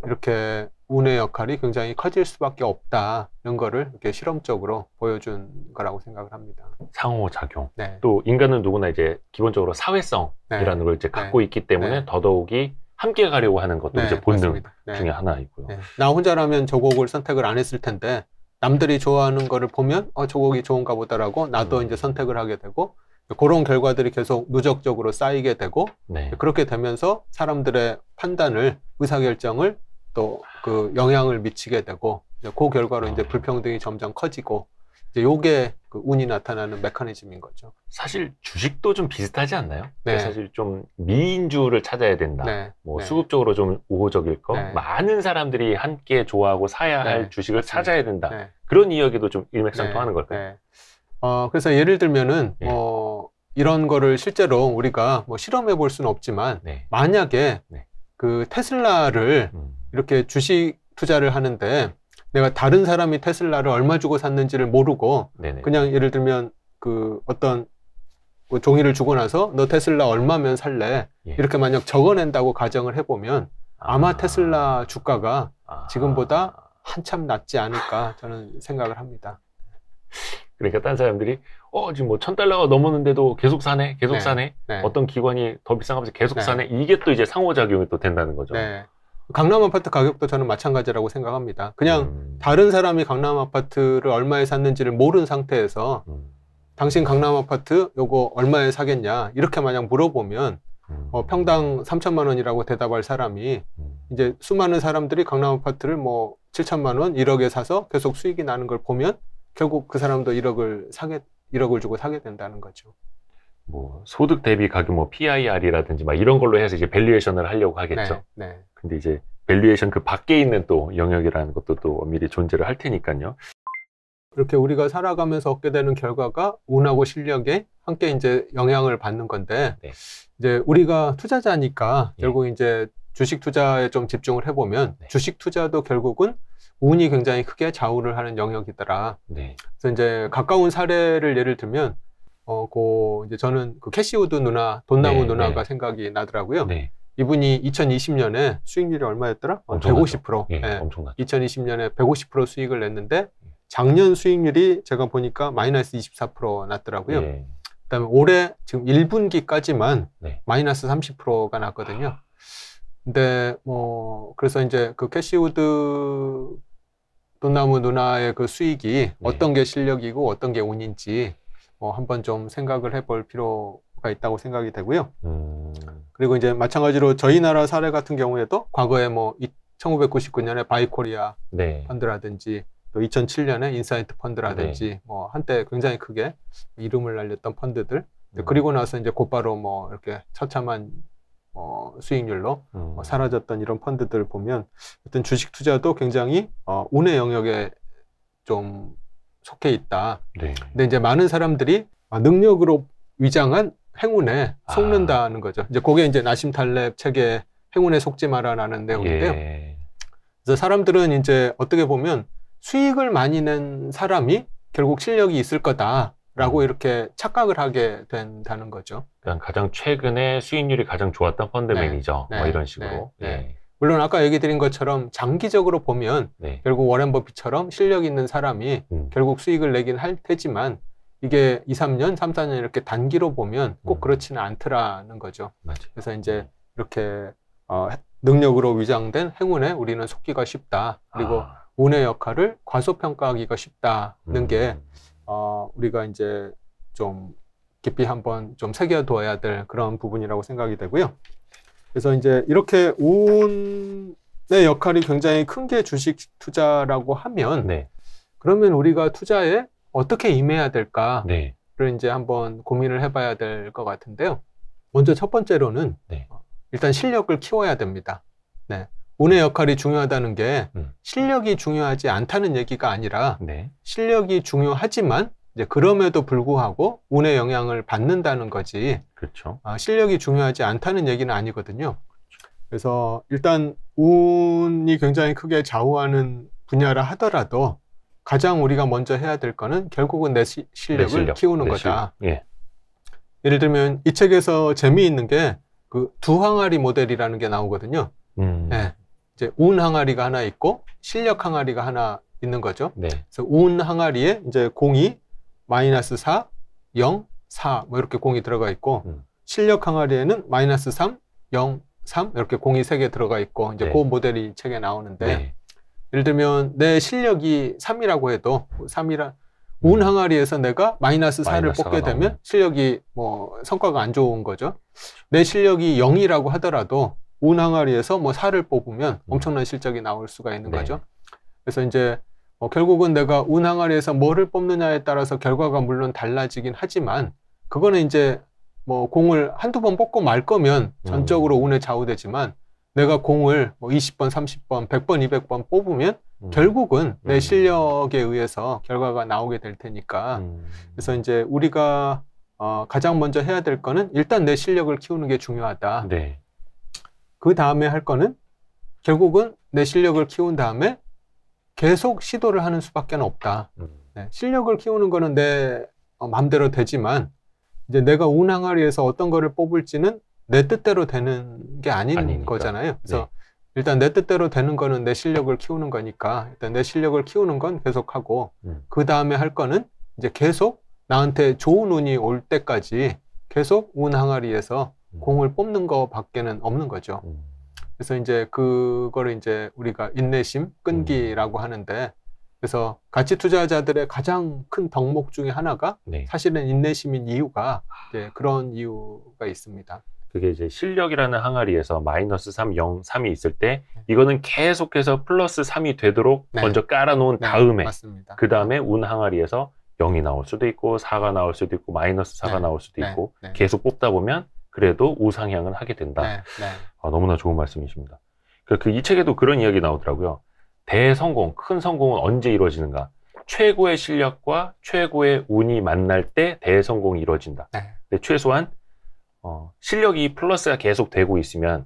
이렇게 운의 역할이 굉장히 커질 수밖에 없다. 이런 거를 이렇게 실험적으로 보여준 거라고 생각을 합니다. 상호작용. 네. 또 인간은 누구나 이제 기본적으로 사회성이라는 걸 이제 갖고 있기 때문에 더더욱이 함께 가려고 하는 것도 이제 본능 중에 하나이고요. 네. 나 혼자라면 저 곡을 선택을 안 했을 텐데 남들이 좋아하는 거를 보면 저 곡이 좋은가 보다라고 나도 이제 선택을 하게 되고 그런 결과들이 계속 누적적으로 쌓이게 되고 네. 그렇게 되면서 사람들의 판단을 의사결정을 또 그 영향을 미치게 되고 그 결과로 이제 불평등이 점점 커지고 이제 요게 그 운이 나타나는 메커니즘인 거죠. 사실 주식도 좀 비슷하지 않나요? 네. 사실 좀 미인주를 찾아야 된다. 네. 뭐 네. 수급적으로 좀 우호적일 거. 네. 많은 사람들이 함께 좋아하고 사야 할 네. 주식을 맞습니다. 찾아야 된다. 네. 그런 이야기도 좀 일맥상통하는 걸까요? 네. 그래서 예를 들면은 네. 이런 거를 실제로 우리가 뭐 실험해 볼 수는 없지만 네. 만약에 네. 그 테슬라를 이렇게 주식 투자를 하는데 내가 다른 사람이 테슬라를 얼마 주고 샀는지를 모르고 네네. 그냥 예를 들면 그 어떤 그 종이를 주고 나서 너 테슬라 얼마면 살래? 예. 이렇게 만약 적어낸다고 가정을 해보면 아마 테슬라 주가가 지금보다 한참 낮지 않을까 저는 생각을 합니다. 그러니까 딴 사람들이 지금 뭐 $1,000가 넘었는데도 계속 사네, 계속 네. 사네. 네. 어떤 기관이 더 비싼 값에 계속 네. 사네. 이게 또 이제 상호작용이 또 된다는 거죠. 네. 강남 아파트 가격도 저는 마찬가지라고 생각합니다. 그냥 다른 사람이 강남 아파트를 얼마에 샀는지를 모르는 상태에서 당신 강남 아파트 요거 얼마에 사겠냐 이렇게 만약 물어보면 평당 3천만 원이라고 대답할 사람이 이제 수많은 사람들이 강남 아파트를 뭐 7천만 원, 1억에 사서 계속 수익이 나는 걸 보면 결국 그 사람도 1억을 주고 사게 된다는 거죠. 뭐 소득 대비 가격 뭐 PIR이라든지 막 이런 걸로 해서 이제 밸류에이션을 하려고 하겠죠. 네, 네. 근데 이제 밸류에이션 그 밖에 있는 또 영역이라는 것도 또 미리 존재를 할 테니까요. 이렇게 우리가 살아가면서 얻게 되는 결과가 운하고 실력에 함께 이제 영향을 받는 건데, 네. 이제 우리가 투자자니까 네. 결국 이제 주식 투자에 좀 집중을 해보면, 네. 주식 투자도 결국은 운이 굉장히 크게 좌우를 하는 영역이더라. 네. 그래서 이제 가까운 사례를 예를 들면, 이제 저는 그 캐시우드 누나, 돈나무 네, 누나가 네. 생각이 나더라고요. 네. 이분이 2020년에 수익률이 얼마였더라? 150%. 예, 네. 엄청나죠. 2020년에 150% 수익을 냈는데, 작년 수익률이 제가 보니까 마이너스 24% 났더라고요. 네. 그다음에 올해 지금 1분기까지만 네. 마이너스 30%가 났거든요. 근데 그래서 이제 그 캐시우드 돈나무 누나의 그 수익이 어떤 게 실력이고 어떤 게 운인지 한번 좀 생각을 해볼 필요가 있다고 생각이 되고요. 그리고 이제 마찬가지로 저희 나라 사례 같은 경우에도 과거에 1999년에 바이코리아 네. 펀드라든지 또 2007년에 인사이트 펀드라든지 한때 굉장히 크게 이름을 날렸던 펀드들, 그리고 나서 이제 곧바로 이렇게 처참한 수익률로 사라졌던 이런 펀드들 보면, 어떤 주식 투자도 굉장히 운의 영역에 좀 속해 있다. 네. 근데 이제 많은 사람들이 능력으로 위장한 행운에 속는다는 거죠. 이제 그게 이제 나심 탈렙 책에 행운에 속지 마라라는 내용인데요. 예. 그래서 사람들은 이제 어떻게 보면 수익을 많이 낸 사람이 결국 실력이 있을 거다라고 이렇게 착각을 하게 된다는 거죠. 그러니까 가장 최근에 수익률이 가장 좋았던 펀드 매니저, 이런 식으로. 네. 예. 물론 아까 얘기 드린 것처럼 장기적으로 보면 네. 결국 워렌 버핏처럼 실력 있는 사람이 결국 수익을 내긴 할 테지만, 이게 2, 3년, 3, 4년 이렇게 단기로 보면 꼭 그렇지는 않더라는 거죠. 맞아요. 그래서 이제 이렇게 능력으로 위장된 행운에 우리는 속기가 쉽다. 그리고 운의 역할을 과소평가하기가 쉽다는 게 우리가 이제 좀 깊이 한번 좀 새겨둬야 될 그런 부분이라고 생각이 되고요. 그래서 이제 이렇게 운의 역할이 굉장히 큰 게 주식 투자라고 하면, 네. 그러면 우리가 투자에 어떻게 임해야 될까를 네. 이제 한번 고민을 해봐야 될 것 같은데요. 먼저 첫 번째로는 일단 실력을 키워야 됩니다. 네. 운의 역할이 중요하다는 게 실력이 중요하지 않다는 얘기가 아니라, 실력이 중요하지만 이제 그럼에도 불구하고 운의 영향을 받는다는 거지. 그렇죠. 실력이 중요하지 않다는 얘기는 아니거든요. 그래서 일단 운이 굉장히 크게 좌우하는 분야라 하더라도 가장 우리가 먼저 해야 될 거는 결국은 내 실력을 키우는 거다. 예. 예를 들면 이 책에서 재미있는 게 그 두 항아리 모델이라는 게 나오거든요. 네. 이제 운 항아리가 하나 있고 실력 항아리가 하나 있는 거죠. 네. 그래서 운 항아리에 이제 공이 마이너스 4, 0, 4 이렇게 공이 들어가 있고, 실력 항아리에는 마이너스 3, 0, 3 이렇게 공이 3개 들어가 있고, 이제 그 모델이 책에 나오는데, 예를 들면 내 실력이 3이라고 해도 운 항아리에서 내가 마이너스 4를 뽑게 되면 실력이 성과가 안 좋은 거죠. 내 실력이 0이라고 하더라도 운 항아리에서 4를 뽑으면 엄청난 실적이 나올 수가 있는 거죠. 그래서 이제 결국은 내가 운 항아리에서 뭐를 뽑느냐에 따라서 결과가 물론 달라지긴 하지만, 그거는 이제 공을 한두 번 뽑고 말 거면 전적으로 운에 좌우되지만, 내가 공을 20번, 30번, 100번, 200번 뽑으면 결국은 내 실력에 의해서 결과가 나오게 될 테니까. 그래서 이제 우리가 가장 먼저 해야 될 거는 일단 내 실력을 키우는 게 중요하다. 네. 그 다음에 할 거는 결국은 내 실력을 키운 다음에 계속 시도를 하는 수밖에 없다. 실력을 키우는 거는 내 마음대로 되지만, 이제 내가 운 항아리에서 어떤 거를 뽑을지는 내 뜻대로 되는 게 아닌 거잖아요. 그래서 일단 내 뜻대로 되는 거는 내 실력을 키우는 거니까, 일단 내 실력을 키우는 건 계속하고, 그 다음에 할 거는 이제 계속 나한테 좋은 운이 올 때까지 계속 운 항아리에서 공을 뽑는 거 밖에는 없는 거죠. 그래서 이제 그거를 이제 우리가 인내심, 끈기라고 하는데, 그래서 가치 투자자들의 가장 큰 덕목 중에 하나가 사실은 인내심인 이유가 이제 그런 이유가 있습니다. 그게 이제 실력이라는 항아리에서 마이너스 3, 0, 3이 있을 때 이거는 계속해서 플러스 3이 되도록 먼저 깔아놓은 다음에, 그 다음에 운 항아리에서 0이 나올 수도 있고 4가 나올 수도 있고 마이너스 4가 나올 수도 있고 계속 뽑다 보면 그래도 우상향은 하게 된다. 너무나 좋은 말씀이십니다. 이 책에도 그런 이야기 나오더라고요. 대성공, 큰 성공은 언제 이루어지는가? 최고의 실력과 최고의 운이 만날 때 대성공이 이루어진다. 네. 근데 최소한 실력이 플러스가 계속 되고 있으면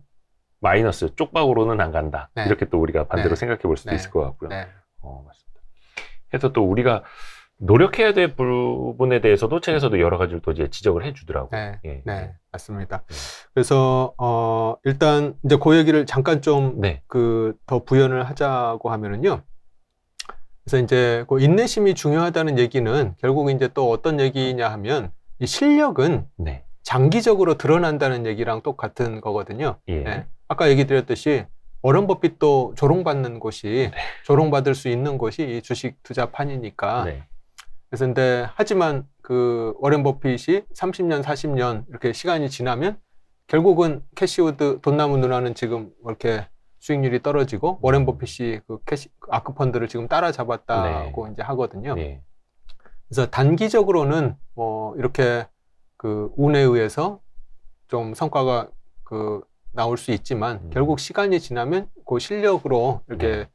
마이너스 쪽박으로는 안 간다. 네. 이렇게 또 우리가 반대로 네. 생각해 볼 수도 네. 있을 것 같고요. 네. 맞습니다. 그래서 또 우리가 노력해야 될 부분에 대해서도 책에서도 여러 가지를 또 이제 지적을 해주더라고요. 네. 예. 네. 맞습니다. 그래서 일단 이제 그 얘기를 잠깐 좀 더 부연을 하자고 하면은요. 그래서 이제 그 인내심이 중요하다는 얘기는 결국 이제 또 어떤 얘기냐 하면 이 실력은 장기적으로 드러난다는 얘기랑 똑같은 거거든요. 예. 아까 얘기 드렸듯이 워런 버핏도 조롱받는 곳이 조롱받을 수 있는 곳이 이 주식 투자판이니까. 그래서 근데 하지만 그 워런 버핏이 30년, 40년 이렇게 시간이 지나면 결국은 캐시우드 돈나무 누나는 지금 이렇게 수익률이 떨어지고 워런 버핏이 그 아크펀드를 지금 따라잡았다고 이제 하거든요. 그래서 단기적으로는 뭐 이렇게 그 운에 의해서 좀 성과가 나올 수 있지만 결국 시간이 지나면 그 실력으로 이렇게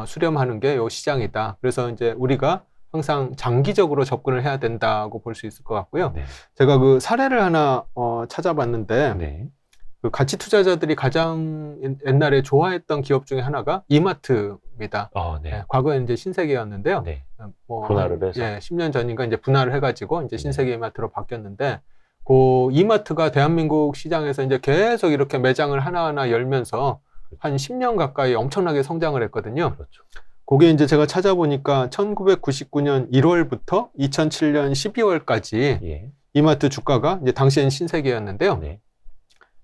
수렴하는 게 요 시장이다. 그래서 이제 우리가 항상 장기적으로 접근을 해야 된다고 볼 수 있을 것 같고요. 제가 그 사례를 하나 찾아봤는데 그 가치 투자자들이 가장 옛날에 좋아했던 기업 중에 하나가 이마트입니다. 과거에 이제 신세계였는데요. 뭐 분할을 해서 10년 전인가 이제 분할을 해가지고 이제 신세계 이마트로 바뀌었는데 그 이마트가 대한민국 시장에서 이제 계속 이렇게 매장을 하나하나 열면서 한 10년 가까이 엄청나게 성장을 했거든요. 그게 이제 제가 찾아보니까 1999년 1월부터 2007년 12월까지 이마트 주가가 이제 당시엔 신세계였는데요.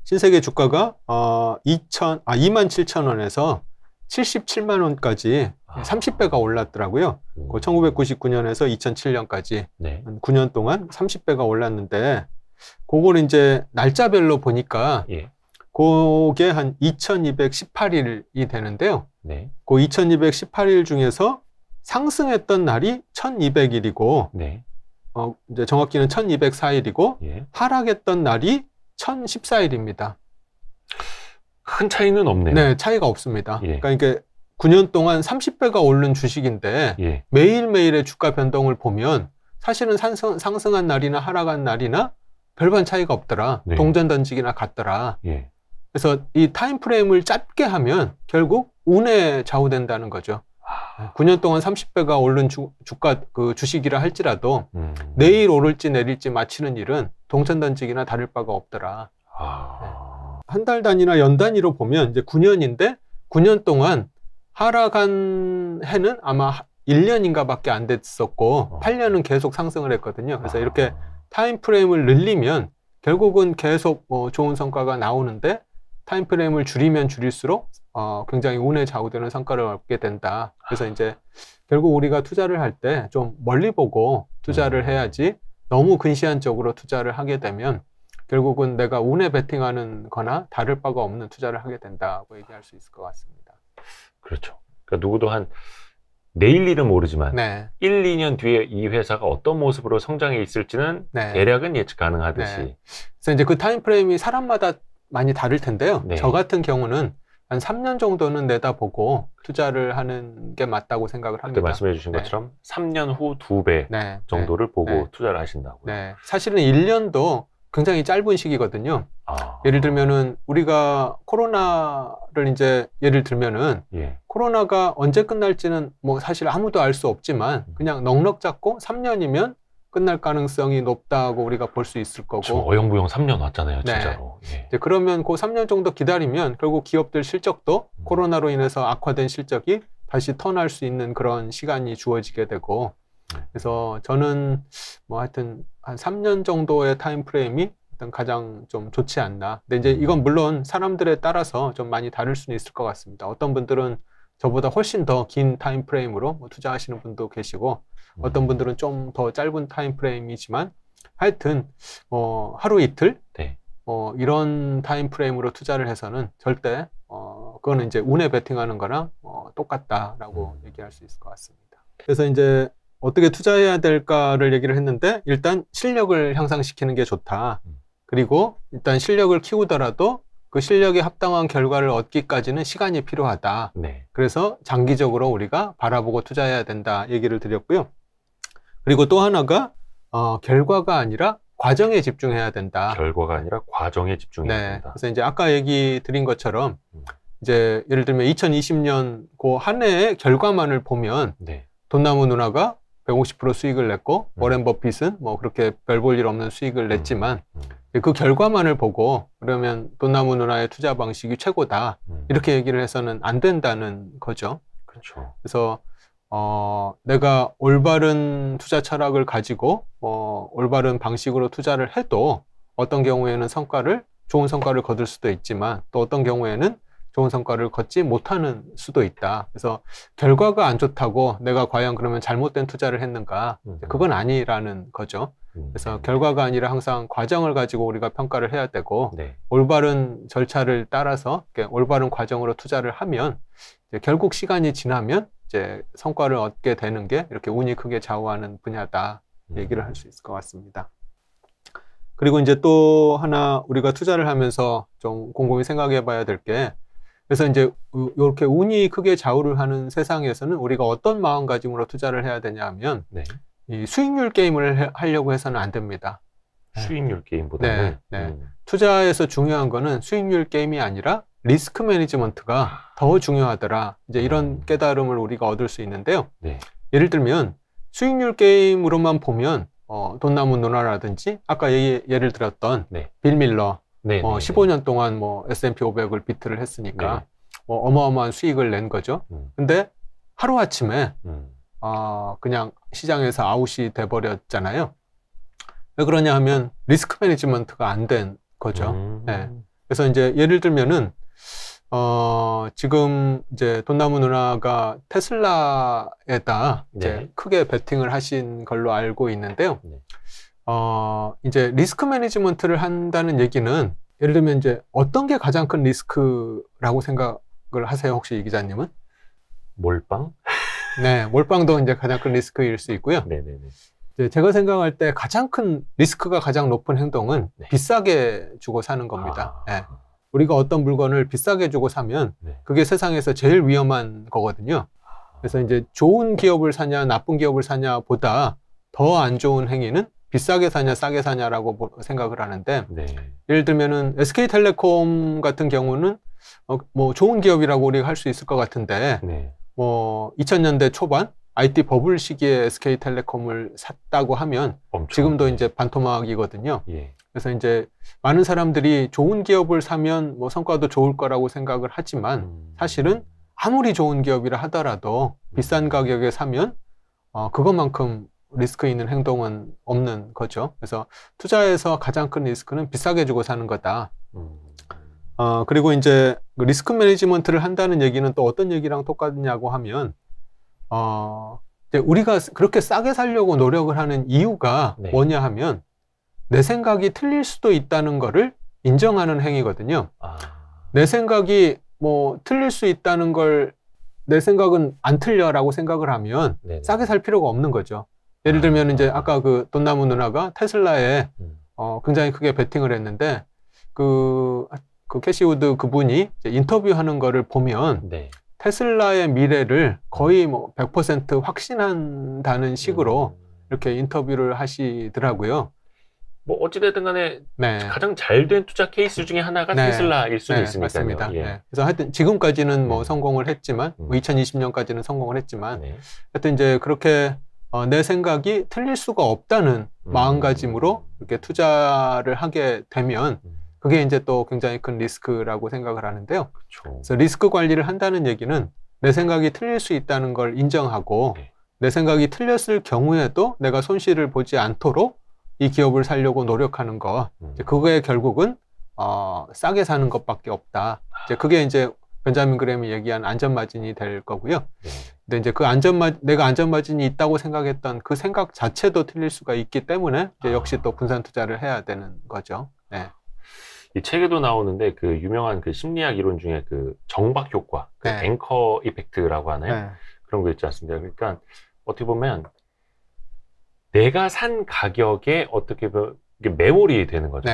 신세계 주가가 27,000원에서 77만 원까지 30배가 올랐더라고요. 그 1999년에서 2007년까지 9년 동안 30배가 올랐는데 그걸 이제 날짜별로 보니까 그게 한 2218일이 되는데요. 그 2218일 중에서 상승했던 날이 1200일이고 이제 정확히는 1204일이고 하락했던 날이 1014일입니다. 큰 차이는 없네요. 네, 차이가 없습니다. 그러니까 이게 9년 동안 30배가 오른 주식인데 매일매일의 주가 변동을 보면 사실은 상승한 날이나 하락한 날이나 별반 차이가 없더라. 동전 던지기나 같더라. 그래서 이 타임프레임을 짧게 하면 결국 운에 좌우된다는 거죠. 9년 동안 30배가 오른 주가 그 주식이라 할지라도 내일 오를지 내릴지 맞히는 일은 동전 던지기나 다를 바가 없더라. 한 달 단위나 연 단위로 보면 이제 9년인데 9년 동안 하락한 해는 아마 1년인가 밖에 안 됐었고 8년은 계속 상승을 했거든요. 그래서 이렇게 타임프레임을 늘리면 결국은 계속 좋은 성과가 나오는데 타임프레임을 줄이면 줄일수록 굉장히 운에 좌우되는 성과를 얻게 된다. 그래서 이제 결국 우리가 투자를 할 때 좀 멀리 보고 투자를 해야지 너무 근시안적으로 투자를 하게 되면 결국은 내가 운에 베팅하는 거나 다를 바가 없는 투자를 하게 된다고 얘기할 수 있을 것 같습니다. 그렇죠. 그러니까 누구도 한 내일 일은 모르지만 1, 2년 뒤에 이 회사가 어떤 모습으로 성장해 있을지는 대략은 예측 가능하듯이. 그래서 이제 그 타임프레임이 사람마다 많이 다를 텐데요. 저 같은 경우는 한 3년 정도는 내다보고 투자를 하는 게 맞다고 생각을 합니다. 그때 말씀해 주신 것처럼 3년 후 2배 정도를 보고 투자를 하신다고요. 사실은 1년도 굉장히 짧은 시기거든요. 예를 들면은 우리가 코로나를 이제 예를 들면은 코로나가 언제 끝날지는 뭐 사실 아무도 알 수 없지만 그냥 넉넉 잡고 3년이면 끝날 가능성이 높다고 우리가 볼 수 있을 거고. 지금 어영부영 3년 왔잖아요, 진짜로. 이제 그러면 그 3년 정도 기다리면 결국 기업들 실적도 코로나로 인해서 악화된 실적이 다시 턴할 수 있는 그런 시간이 주어지게 되고. 그래서 저는 뭐 하여튼 한 3년 정도의 타임프레임이 일단 가장 좀 좋지 않나. 근데 이제 이건 물론 사람들에 따라서 좀 많이 다를 수는 있을 것 같습니다. 어떤 분들은 저보다 훨씬 더 긴 타임프레임으로 뭐 투자하시는 분도 계시고 어떤 분들은 좀 더 짧은 타임프레임이지만 하여튼 하루 이틀 이런 타임프레임으로 투자를 해서는 절대 그거는 이제 운에 베팅하는 거랑 똑같다라고 얘기할 수 있을 것 같습니다. 그래서 이제 어떻게 투자해야 될까를 얘기를 했는데 일단 실력을 향상시키는 게 좋다. 그리고 일단 실력을 키우더라도 그 실력에 합당한 결과를 얻기까지는 시간이 필요하다. 네. 그래서 장기적으로 우리가 바라보고 투자해야 된다 얘기를 드렸고요. 그리고 또 하나가 결과가 아니라 과정에 집중해야 된다. 결과가 아니라 과정에 집중해야 된다. 그래서 이제 아까 얘기 드린 것처럼 이제 예를 들면 2020년 그 한 해의 결과만을 보면 네. 돈나무 누나가 150% 수익을 냈고 워렌 버핏은 뭐 그렇게 별 볼 일 없는 수익을 냈지만 그 결과만을 보고 그러면 돈나무 누나의 투자 방식이 최고다 이렇게 얘기를 해서는 안 된다는 거죠. 그렇죠. 그래서 내가 올바른 투자 철학을 가지고 올바른 방식으로 투자를 해도 어떤 경우에는 좋은 성과를 거둘 수도 있지만 또 어떤 경우에는 좋은 성과를 거두지 못하는 수도 있다. 그래서 결과가 안 좋다고 내가 과연 그러면 잘못된 투자를 했는가? 그건 아니라는 거죠. 그래서 결과가 아니라 항상 과정을 가지고 우리가 평가를 해야 되고 네. 올바른 절차를 따라서 올바른 과정으로 투자를 하면 이제 결국 시간이 지나면 이제 성과를 얻게 되는 게 이렇게 운이 크게 좌우하는 분야다 얘기를 할 수 있을 것 같습니다. 그리고 이제 또 하나 우리가 투자를 하면서 좀 곰곰이 생각해 봐야 될 게 그래서 이제 이렇게 운이 크게 좌우를 하는 세상에서는 우리가 어떤 마음가짐으로 투자를 해야 되냐 하면 네. 이 수익률 게임을 하려고 해서는 안 됩니다. 수익률 게임보다는 투자에서 중요한 거는 수익률 게임이 아니라 리스크 매니지먼트가 더 중요하더라. 이제 이런 깨달음을 우리가 얻을 수 있는데요. 네. 예를 들면 수익률 게임으로만 보면 돈나무 누나라든지 아까 예를 들었던 빌 밀러 15년 동안 뭐 S&P 500을 비트를 했으니까 어마어마한 수익을 낸 거죠. 근데 하루아침에 그냥 시장에서 아웃이 돼버렸잖아요. 왜 그러냐 하면 리스크 매니지먼트가 안 된 거죠. 네. 그래서 이제 예를 들면은 지금 이제 돈나무 누나가 테슬라에다 이제 크게 베팅을 하신 걸로 알고 있는데요. 이제 리스크 매니지먼트를 한다는 얘기는 예를 들면 이제 어떤 게 가장 큰 리스크라고 생각을 하세요? 혹시 이 기자님은? 몰빵? 네, 몰빵도 이제 가장 큰 리스크일 수 있고요. 네네네. 이제 제가 생각할 때 가장 큰 리스크가 가장 높은 행동은 비싸게 주고 사는 겁니다. 네. 우리가 어떤 물건을 비싸게 주고 사면 그게 세상에서 제일 위험한 거거든요. 그래서 이제 좋은 기업을 사냐 나쁜 기업을 사냐 보다 더 안 좋은 행위는 비싸게 사냐 싸게 사냐라고 생각을 하는데 예를 들면은 SK텔레콤 같은 경우는 뭐 좋은 기업이라고 우리가 할 수 있을 것 같은데 뭐 2000년대 초반 IT 버블 시기에 SK텔레콤을 샀다고 하면 지금도 이제 반토막이거든요. 그래서 이제 많은 사람들이 좋은 기업을 사면 뭐 성과도 좋을 거라고 생각을 하지만 사실은 아무리 좋은 기업이라 하더라도 비싼 가격에 사면 그것만큼 리스크 있는 행동은 없는 거죠. 그래서 투자에서 가장 큰 리스크는 비싸게 주고 사는 거다. 그리고 이제 리스크 매니지먼트를 한다는 얘기는 또 어떤 얘기랑 똑같냐고 하면 이제 우리가 그렇게 싸게 살려고 노력을 하는 이유가 뭐냐 하면 내 생각이 틀릴 수도 있다는 거를 인정하는 행위거든요. 내 생각이 뭐 틀릴 수 있다는 걸 내 생각은 안 틀려라고 생각을 하면 싸게 살 필요가 없는 거죠. 예를 들면 이제 아까 그 돈나무 누나가 테슬라에 굉장히 크게 베팅을 했는데 그 캐시우드 그분이 이제 인터뷰하는 거를 보면 테슬라의 미래를 거의 뭐 100% 확신한다는 식으로 이렇게 인터뷰를 하시더라고요. 뭐 어찌됐든 간에 가장 잘 된 투자 케이스 중에 하나가 테슬라일 수는 있으니까요. 맞습니다. 그래서 하여튼 지금까지는 뭐 성공을 했지만 2020년까지는 성공을 했지만 하여튼 이제 그렇게 내 생각이 틀릴 수가 없다는 마음가짐으로 이렇게 투자를 하게 되면 그게 이제 또 굉장히 큰 리스크라고 생각을 하는데요. 그래서 리스크 관리를 한다는 얘기는 내 생각이 틀릴 수 있다는 걸 인정하고 내 생각이 틀렸을 경우에도 내가 손실을 보지 않도록 이 기업을 살려고 노력하는 거. 그거에 결국은 싸게 사는 것밖에 없다. 이제 그게 이제 벤자민 그램이 얘기한 안전마진이 될 거고요. 근데 이제 그 내가 안전마진이 있다고 생각했던 그 생각 자체도 틀릴 수가 있기 때문에 이제 역시 또 분산 투자를 해야 되는 거죠. 이 책에도 나오는데 그 유명한 그 심리학 이론 중에 그 정박 효과, 그 앵커 이펙트라고 하나요? 그런 거 있지 않습니까? 그러니까 어떻게 보면 내가 산 가격에 어떻게 보면 메모리 되는 거죠.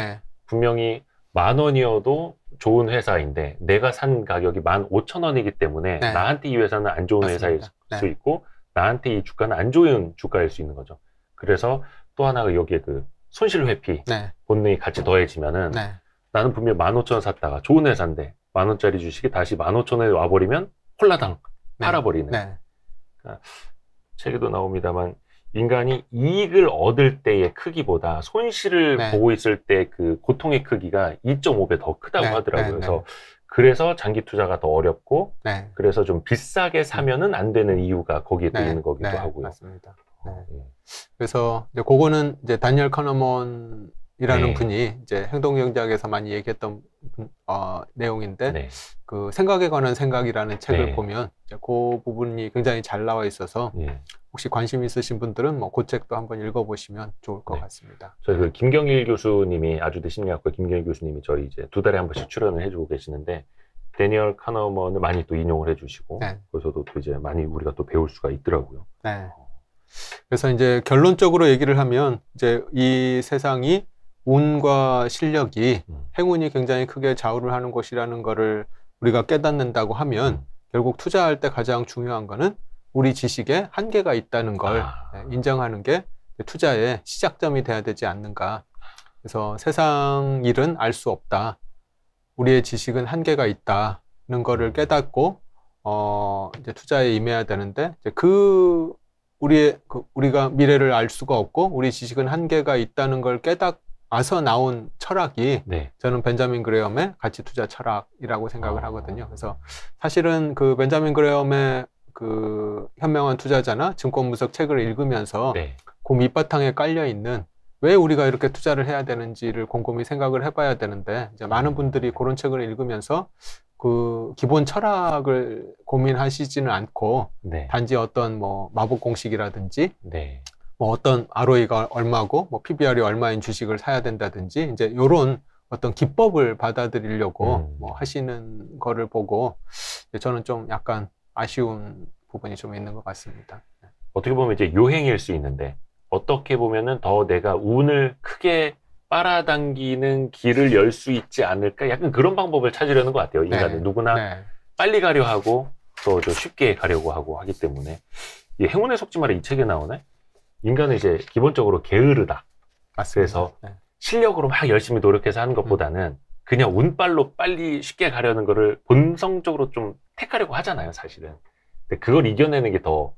분명히 10,000원이어도 좋은 회사인데 내가 산 가격이 15,000원이기 때문에 네. 나한테 이 회사는 안 좋은 맞습니다. 회사일 수 있고 나한테 이 주가는 안 좋은 주가일 수 있는 거죠. 그래서 또 하나가 여기에 그 손실 회피 네. 본능이 같이 더해지면은 네. 나는 분명 15,000원 샀다가 좋은 회사인데 10,000원짜리 주식이 다시 15,000원에 와버리면 홀라당 팔아버리는. 네. 그러니까 책에도 나옵니다만 인간이 이익을 얻을 때의 크기보다 손실을 네. 보고 있을 때 그 고통의 크기가 2.5배 더 크다고 네. 하더라고요. 네. 그래서 그래서 장기 투자가 더 어렵고 네. 그래서 좀 비싸게 사면은 안 되는 이유가 거기에 또 네. 있는 거기도 네. 하고요. 맞습니다. 네. 예. 그래서 이제 그거는 이제 다니엘 카너먼이라는 네. 분이 이제 행동경제학에서 많이 얘기했던 내용인데 네. 그 생각에 관한 생각이라는 책을 네. 보면 이제 그 부분이 굉장히 잘 나와 있어서 예. 혹시 관심 있으신 분들은 뭐 그 책도 한번 읽어보시면 좋을 것 네. 같습니다. 저희 그 김경일 교수님이 아주대 심리학과 김경일 교수님이 저희 이제 2달에 한 번씩 출연을 해주고 계시는데 데니얼 카너먼을 많이 또 인용을 해주시고 네. 그래서도 또 이제 많이 우리가 또 배울 수가 있더라고요. 네. 그래서 이제 결론적으로 얘기를 하면 이제 이 세상이 운과 실력이 행운이 굉장히 크게 좌우를 하는 것이라는 거를 우리가 깨닫는다고 하면 결국 투자할 때 가장 중요한 거는 우리 지식에 한계가 있다는 걸 인정하는 게 투자의 시작점이 돼야 되지 않는가. 그래서 세상 일은 알 수 없다. 우리의 지식은 한계가 있다는 거를 깨닫고 이제 투자에 임해야 되는데 이제 우리가 미래를 알 수가 없고 우리 지식은 한계가 있다는 걸 깨닫아서 나온 철학이 네. 저는 벤자민 그레엄의 가치 투자 철학이라고 생각을 하거든요. 그래서 사실은 그 벤자민 그레엄의 그 현명한 투자자나 증권 분석 책을 읽으면서 네. 그 밑바탕에 깔려 있는 왜 우리가 이렇게 투자를 해야 되는지를 곰곰이 생각을 해봐야 되는데 이제 많은 분들이 그런 책을 읽으면서 그 기본 철학을 고민하시지는 않고 네. 단지 어떤 뭐 마법 공식이라든지 네. 뭐 어떤 ROE가 얼마고 뭐 PBR이 얼마인 주식을 사야 된다든지 이제 이런 어떤 기법을 받아들이려고 뭐 하시는 거를 보고 저는 좀 약간 아쉬운 부분이 좀 있는 것 같습니다. 어떻게 보면 이제 요행일 수 있는데 어떻게 보면은 더 내가 운을 크게 빨아당기는 길을 열 수 있지 않을까? 약간 그런 방법을 찾으려는 것 같아요. 인간은 누구나 빨리 가려 하고 또 좀 쉽게 가려고 하고 하기 때문에 이 행운의 속지말에 이 책에 나오네. 인간은 이제 기본적으로 게으르다. 맞습니다. 그래서 실력으로 막 열심히 노력해서 하는 것보다는 그냥 운빨로 빨리 쉽게 가려는 거를 본성적으로 좀 택하려고 하잖아요, 사실은. 근데 그걸 이겨내는 게 더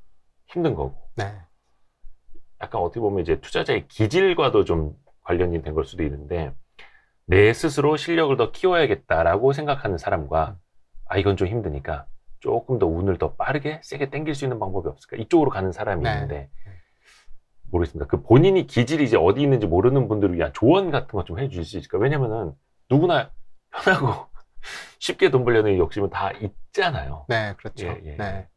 힘든 거고. 네. 약간 어떻게 보면 이제 투자자의 기질과도 좀 관련이 된 걸 수도 있는데 내 스스로 실력을 더 키워야겠다라고 생각하는 사람과 이건 좀 힘드니까 조금 더 운을 더 빠르게 세게 당길 수 있는 방법이 없을까? 이쪽으로 가는 사람이 있는데 모르겠습니다. 그 본인이 기질이 이제 어디 있는지 모르는 분들을 위한 조언 같은 거 좀 해주실 수 있을까? 왜냐면은 누구나 편하고 쉽게 돈 벌려는 욕심은 다 있잖아요. 네, 그렇죠. 예, 예. 네.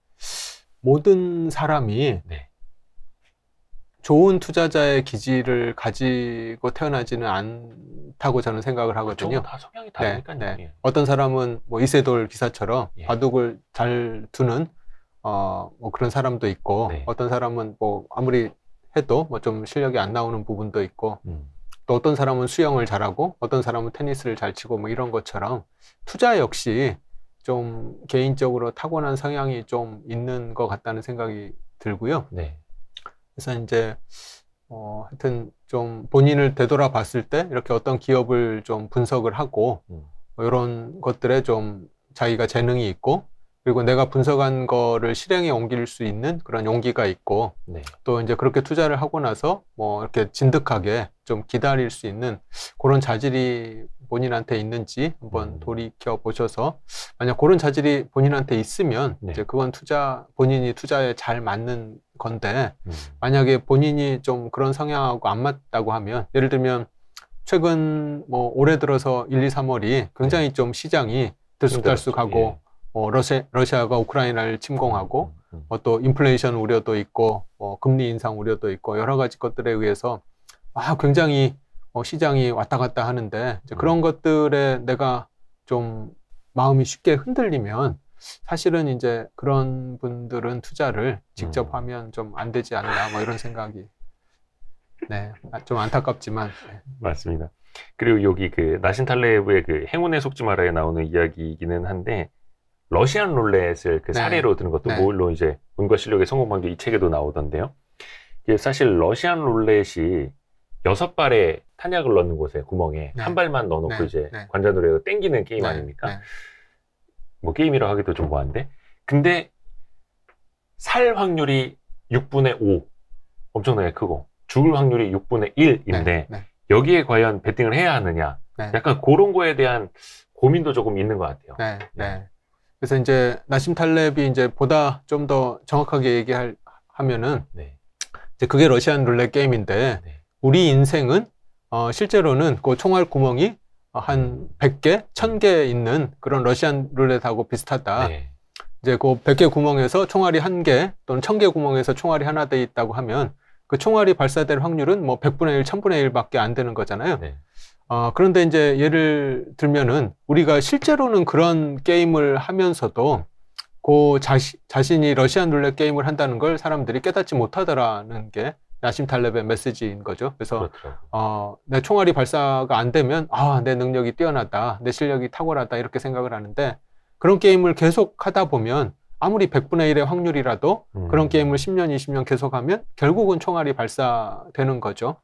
모든 사람이 네. 좋은 투자자의 기질을 가지고 태어나지는 않다고 저는 생각을 하거든요. 다 성향이 다르니까요. 네, 네. 어떤 사람은 뭐 이세돌 기사처럼 바둑을 잘 두는 뭐 그런 사람도 있고 어떤 사람은 뭐 아무리 해도 뭐 좀 실력이 안 나오는 부분도 있고 또 어떤 사람은 수영을 잘하고 어떤 사람은 테니스를 잘 치고 뭐 이런 것처럼 투자 역시 좀 개인적으로 타고난 성향이 좀 있는 것 같다는 생각이 들고요. 네. 그래서 이제 하여튼 좀 본인을 되돌아 봤을 때 이렇게 어떤 기업을 좀 분석을 하고 뭐 이런 것들에 좀 자기가 재능이 있고 그리고 내가 분석한 거를 실행에 옮길 수 있는 그런 용기가 있고 또 이제 그렇게 투자를 하고 나서 뭐 이렇게 진득하게 좀 기다릴 수 있는 그런 자질이 본인한테 있는지 한번 돌이켜 보셔서 만약 그런 자질이 본인한테 있으면 이제 그건 본인이 투자에 잘 맞는 건데 만약에 본인이 좀 그런 성향하고 안 맞다고 하면 예를 들면 최근 뭐 올해 들어서 1, 2, 3월이 굉장히 좀 시장이 들쑥달쑥하고 러시아가 우크라이나를 침공하고 또 인플레이션 우려도 있고 금리 인상 우려도 있고 여러 가지 것들에 의해서 굉장히 시장이 왔다 갔다 하는데 이제 그런 것들에 내가 좀 마음이 쉽게 흔들리면 사실은 이제 그런 분들은 투자를 직접 하면 좀 안 되지 않나 뭐 이런 생각이 좀 안타깝지만 맞습니다. 그리고 여기 그 나신 탈레브의 그 행운에 속지 말아에 나오는 이야기이기는 한데 러시안 룰렛을 그 사례로 드는 것도 물론 이제 운과 실력의 성공 방법 이 책에도 나오던데요. 이게 사실 러시안 룰렛이 6발의 탄약을 넣는 곳에 구멍에 한 발만 넣어놓고 이제 관자놀이로 땡기는 게임 아닙니까? 뭐 게임이라고 하기도 좀 뭐한데, 근데 살 확률이 6분의 5 엄청나게 크고 죽을 확률이 6분의 1인데 여기에 과연 베팅을 해야 하느냐, 약간 그런 거에 대한 고민도 조금 있는 것 같아요. 그래서 이제 나심 탈렙이 이제 보다 좀 더 정확하게 얘기하면은 이제 그게 러시안 룰렛 게임인데 우리 인생은 실제로는 그 총알 구멍이 한 100개, 1000개 있는 그런 러시안 룰렛하고 비슷하다. 이제 그 100개 구멍에서 총알이 1개 또는 1000개 구멍에서 총알이 하나 돼 있다고 하면 그 총알이 발사될 확률은 뭐 100분의 1, 1000분의 1밖에 안 되는 거잖아요. 그런데 이제 예를 들면은 우리가 실제로는 그런 게임을 하면서도 그 자신이 러시안 룰렛 게임을 한다는 걸 사람들이 깨닫지 못하더라는 게 나심 탈렙의 메시지인 거죠. 그래서 내 총알이 발사가 안 되면 내 능력이 뛰어나다, 내 실력이 탁월하다 이렇게 생각을 하는데 그런 게임을 계속 하다 보면 아무리 100분의 1의 확률이라도 그런 게임을 10년, 20년 계속하면 결국은 총알이 발사되는 거죠.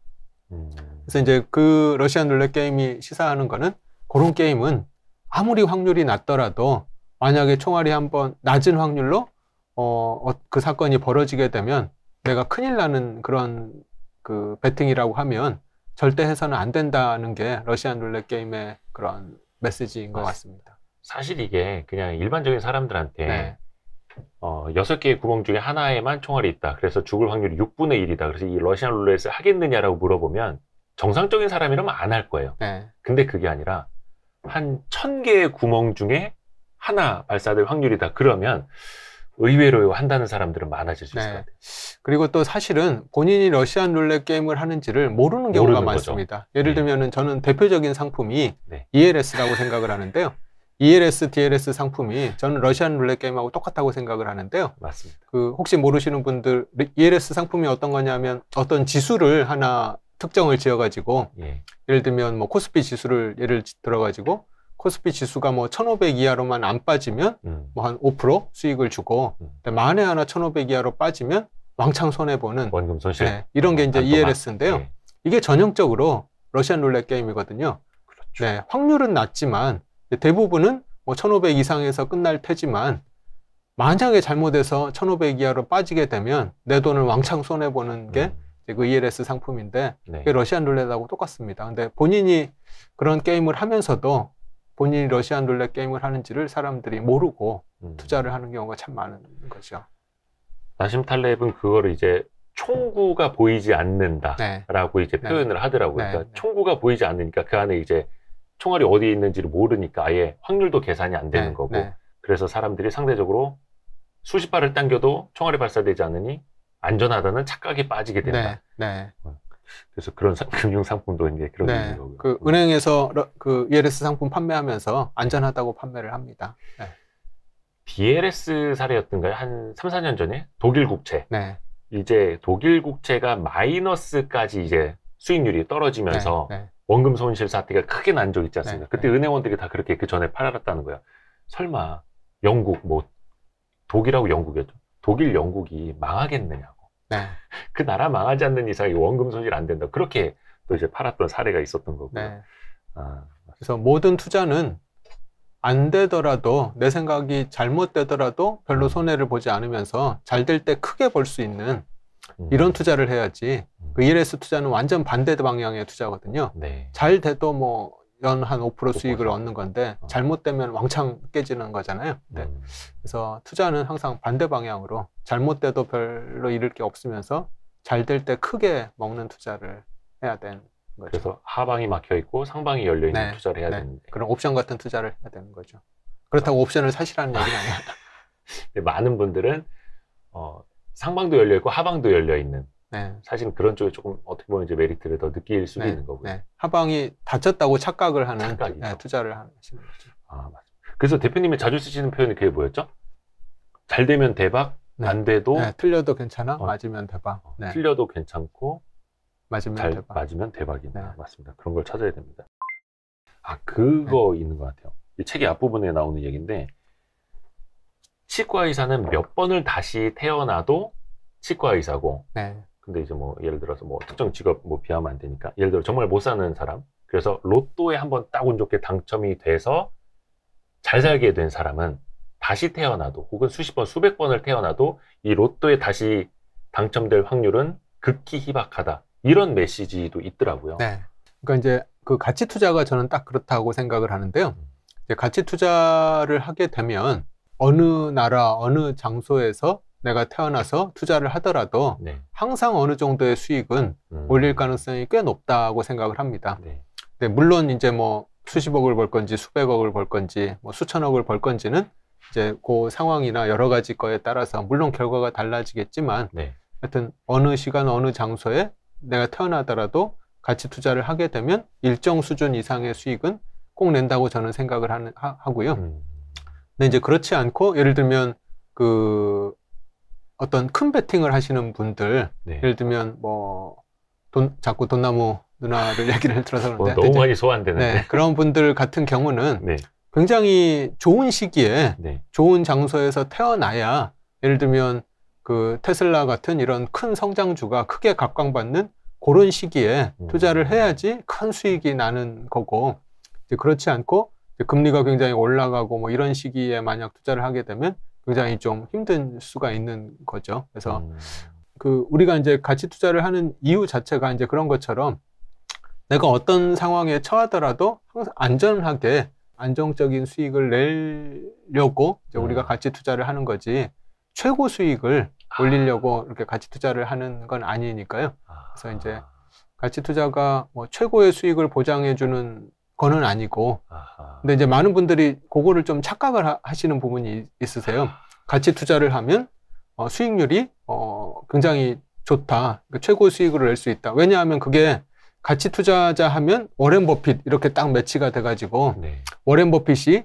그래서 이제 그 러시안 룰렛 게임이 시사하는 거는 그런 게임은 아무리 확률이 낮더라도 만약에 총알이 한번 낮은 확률로 그 사건이 벌어지게 되면 내가 큰일 나는 그런 그 베팅이라고 하면 절대 해서는 안 된다는 게 러시안 룰렛 게임의 그런 메시지인 것 같습니다. 사실 이게 그냥 일반적인 사람들한테 6개의 구멍 중에 하나에만 총알이 있다. 그래서 죽을 확률이 6분의 1이다. 그래서 이 러시안 룰렛을 하겠느냐라고 물어보면 정상적인 사람이라면 안 할 거예요. 근데 그게 아니라 한 1000개의 구멍 중에 하나 발사될 확률이다. 그러면 의외로 한다는 사람들은 많아질 수 있을 것 같아요. 그리고 또 사실은 본인이 러시안 룰렛 게임을 하는지를 모르는 경우가 많습니다. 거죠. 예를 들면은 저는 대표적인 상품이 ELS라고 생각을 하는데요. ELS, DLS 상품이 저는 러시안 룰렛 게임하고 똑같다고 생각을 하는데요. 맞습니다. 그 혹시 모르시는 분들, ELS 상품이 어떤 거냐면 어떤 지수를 하나 특정을 지어가지고 예를 들면 뭐 코스피 지수를 예를 들어가지고 코스피 지수가 뭐 1500 이하로만 안 빠지면 뭐 한 5% 수익을 주고 만에 하나 1500 이하로 빠지면 왕창 손해보는 원금 손실 이런 게 이제 ELS인데요. 이게 전형적으로 러시안 룰렛 게임이거든요. 그렇죠. 확률은 낮지만 대부분은 뭐 1500 이상에서 끝날 테지만 만약에 잘못해서 1500 이하로 빠지게 되면 내 돈을 왕창 손해보는 게 그 ELS 상품인데 그게 러시안 룰렛하고 똑같습니다. 근데 본인이 그런 게임을 하면서도 본인이 러시안 룰렛 게임을 하는지를 사람들이 모르고 투자를 하는 경우가 참 많은 거죠. 나심 탈렙은 그거를 이제 총구가 보이지 않는다라고 이제 표현을 하더라고요. 그러니까 총구가 보이지 않으니까 그 안에 이제 총알이 어디에 있는지를 모르니까 아예 확률도 계산이 안 되는 거고 그래서 사람들이 상대적으로 수십 발을 당겨도 총알이 발사되지 않으니 안전하다는 착각에 빠지게 된다. 그래서 그런 금융 상품도 이제 그런 게 있는 거고요. 그 은행에서 그 ELS 상품 판매하면서 안전하다고 판매를 합니다. DLS 사례였던가요? 한 3, 4년 전에 독일 국채. 이제 독일 국채가 마이너스까지 이제 수익률이 떨어지면서 원금 손실 사태가 크게 난 적 있지 않습니까? 그때 은행원들이 다 그렇게 그 전에 팔았다는 거예요. 설마 영국 뭐 독일하고 영국이었죠. 독일 영국이 망하겠느냐고. 그 나라 망하지 않는 이상 원금 손실 안 된다. 그렇게 또 이제 팔았던 사례가 있었던 거고요. 그래서 모든 투자는 안 되더라도 내 생각이 잘못되더라도 별로 손해를 보지 않으면서 잘 될 때 크게 벌 수 있는 이런 투자를 해야지. 그 ELS 투자는 완전 반대 방향의 투자거든요. 잘 돼도 뭐 연 한 5% 수익을 얻는 건데 잘못되면 왕창 깨지는 거잖아요. 그래서 투자는 항상 반대 방향으로 잘못돼도 별로 잃을 게 없으면서 잘 될 때 크게 먹는 투자를 해야 되는 거죠. 그래서 하방이 막혀 있고 상방이 열려 있는 투자를 해야 되는데 그런 옵션 같은 투자를 해야 되는 거죠. 그렇다고 옵션을 사시라는 얘기는 아니에요. 많은 분들은 상방도 열려 있고 하방도 열려 있는 사실 그런 쪽에 조금 어떻게 보면 이제 메리트를 더 느낄 수도 있는 거고요. 하방이 닫혔다고 착각을 하는 투자를 하시는 거죠. 맞습니다. 그래서 대표님이 자주 쓰시는 표현이 그게 뭐였죠? 잘 되면 대박, 안 돼도 틀려도 괜찮아, 맞으면 대박. 틀려도 괜찮고 맞으면 잘 대박. 맞으면 대박이다. 네. 맞습니다. 그런 걸 찾아야 됩니다. 아, 그거 있는 것 같아요. 이 책의 앞부분에 나오는 얘기인데, 치과 의사는 몇 번을 다시 태어나도 치과 의사고, 네. 근데 이제 뭐 예를 들어서 뭐 특정 직업 뭐 비하면 안 되니까, 예를 들어 정말 못 사는 사람, 그래서 로또에 한번 딱 운 좋게 당첨이 돼서 잘 살게 된 사람은 다시 태어나도, 혹은 수십 번, 수백 번을 태어나도 이 로또에 다시 당첨될 확률은 극히 희박하다. 이런 메시지도 있더라고요. 네. 그러니까 이제 그 가치 투자가 저는 딱 그렇다고 생각을 하는데요. 이제 가치 투자를 하게 되면 어느 나라, 어느 장소에서 내가 태어나서 투자를 하더라도 네. 항상 어느 정도의 수익은 올릴 가능성이 꽤 높다고 생각을 합니다. 네. 근데 물론 이제 뭐 수십억을 벌 건지 수백억을 벌 건지 뭐 수천억을 벌 건지는 이제 그 상황이나 여러 가지 거에 따라서 물론 결과가 달라지겠지만 네. 하여튼 어느 시간 어느 장소에 내가 태어나더라도 가치 투자를 하게 되면 일정 수준 이상의 수익은 꼭 낸다고 저는 생각을 하고요. 근데 이제 그렇지 않고 예를 들면 그 어떤 큰 베팅을 하시는 분들, 네. 예를 들면 뭐 자꾸 돈나무 누나를 얘기를 들어서 그런데 너무 많이 소환되는데 네, 그런 분들 같은 경우는 네. 굉장히 좋은 시기에 네. 좋은 장소에서 태어나야 예를 들면 그 테슬라 같은 이런 큰 성장주가 크게 각광받는 그런 시기에 투자를 해야지 큰 수익이 나는 거고, 이제 그렇지 않고 이제 금리가 굉장히 올라가고 뭐 이런 시기에 만약 투자를 하게 되면 굉장히 좀 힘든 수가 있는 거죠. 그래서 그 우리가 이제 가치 투자를 하는 이유 자체가 이제 그런 것처럼 내가 어떤 상황에 처하더라도 항상 안전하게 안정적인 수익을 내려고 이제 우리가 가치 투자를 하는 거지 최고 수익을 올리려고 이렇게 가치 투자를 하는 건 아니니까요. 그래서 이제 가치 투자가 뭐 최고의 수익을 보장해주는 거는 아니고, 근데 이제 많은 분들이 그거를 좀 착각을 하시는 부분이 있으세요. 가치 투자를 하면 수익률이 굉장히 좋다, 그러니까 최고 수익을 낼 수 있다. 왜냐하면 그게 가치 투자자 하면 워렌 버핏 이렇게 딱 매치가 돼가지고 네. 워렌 버핏이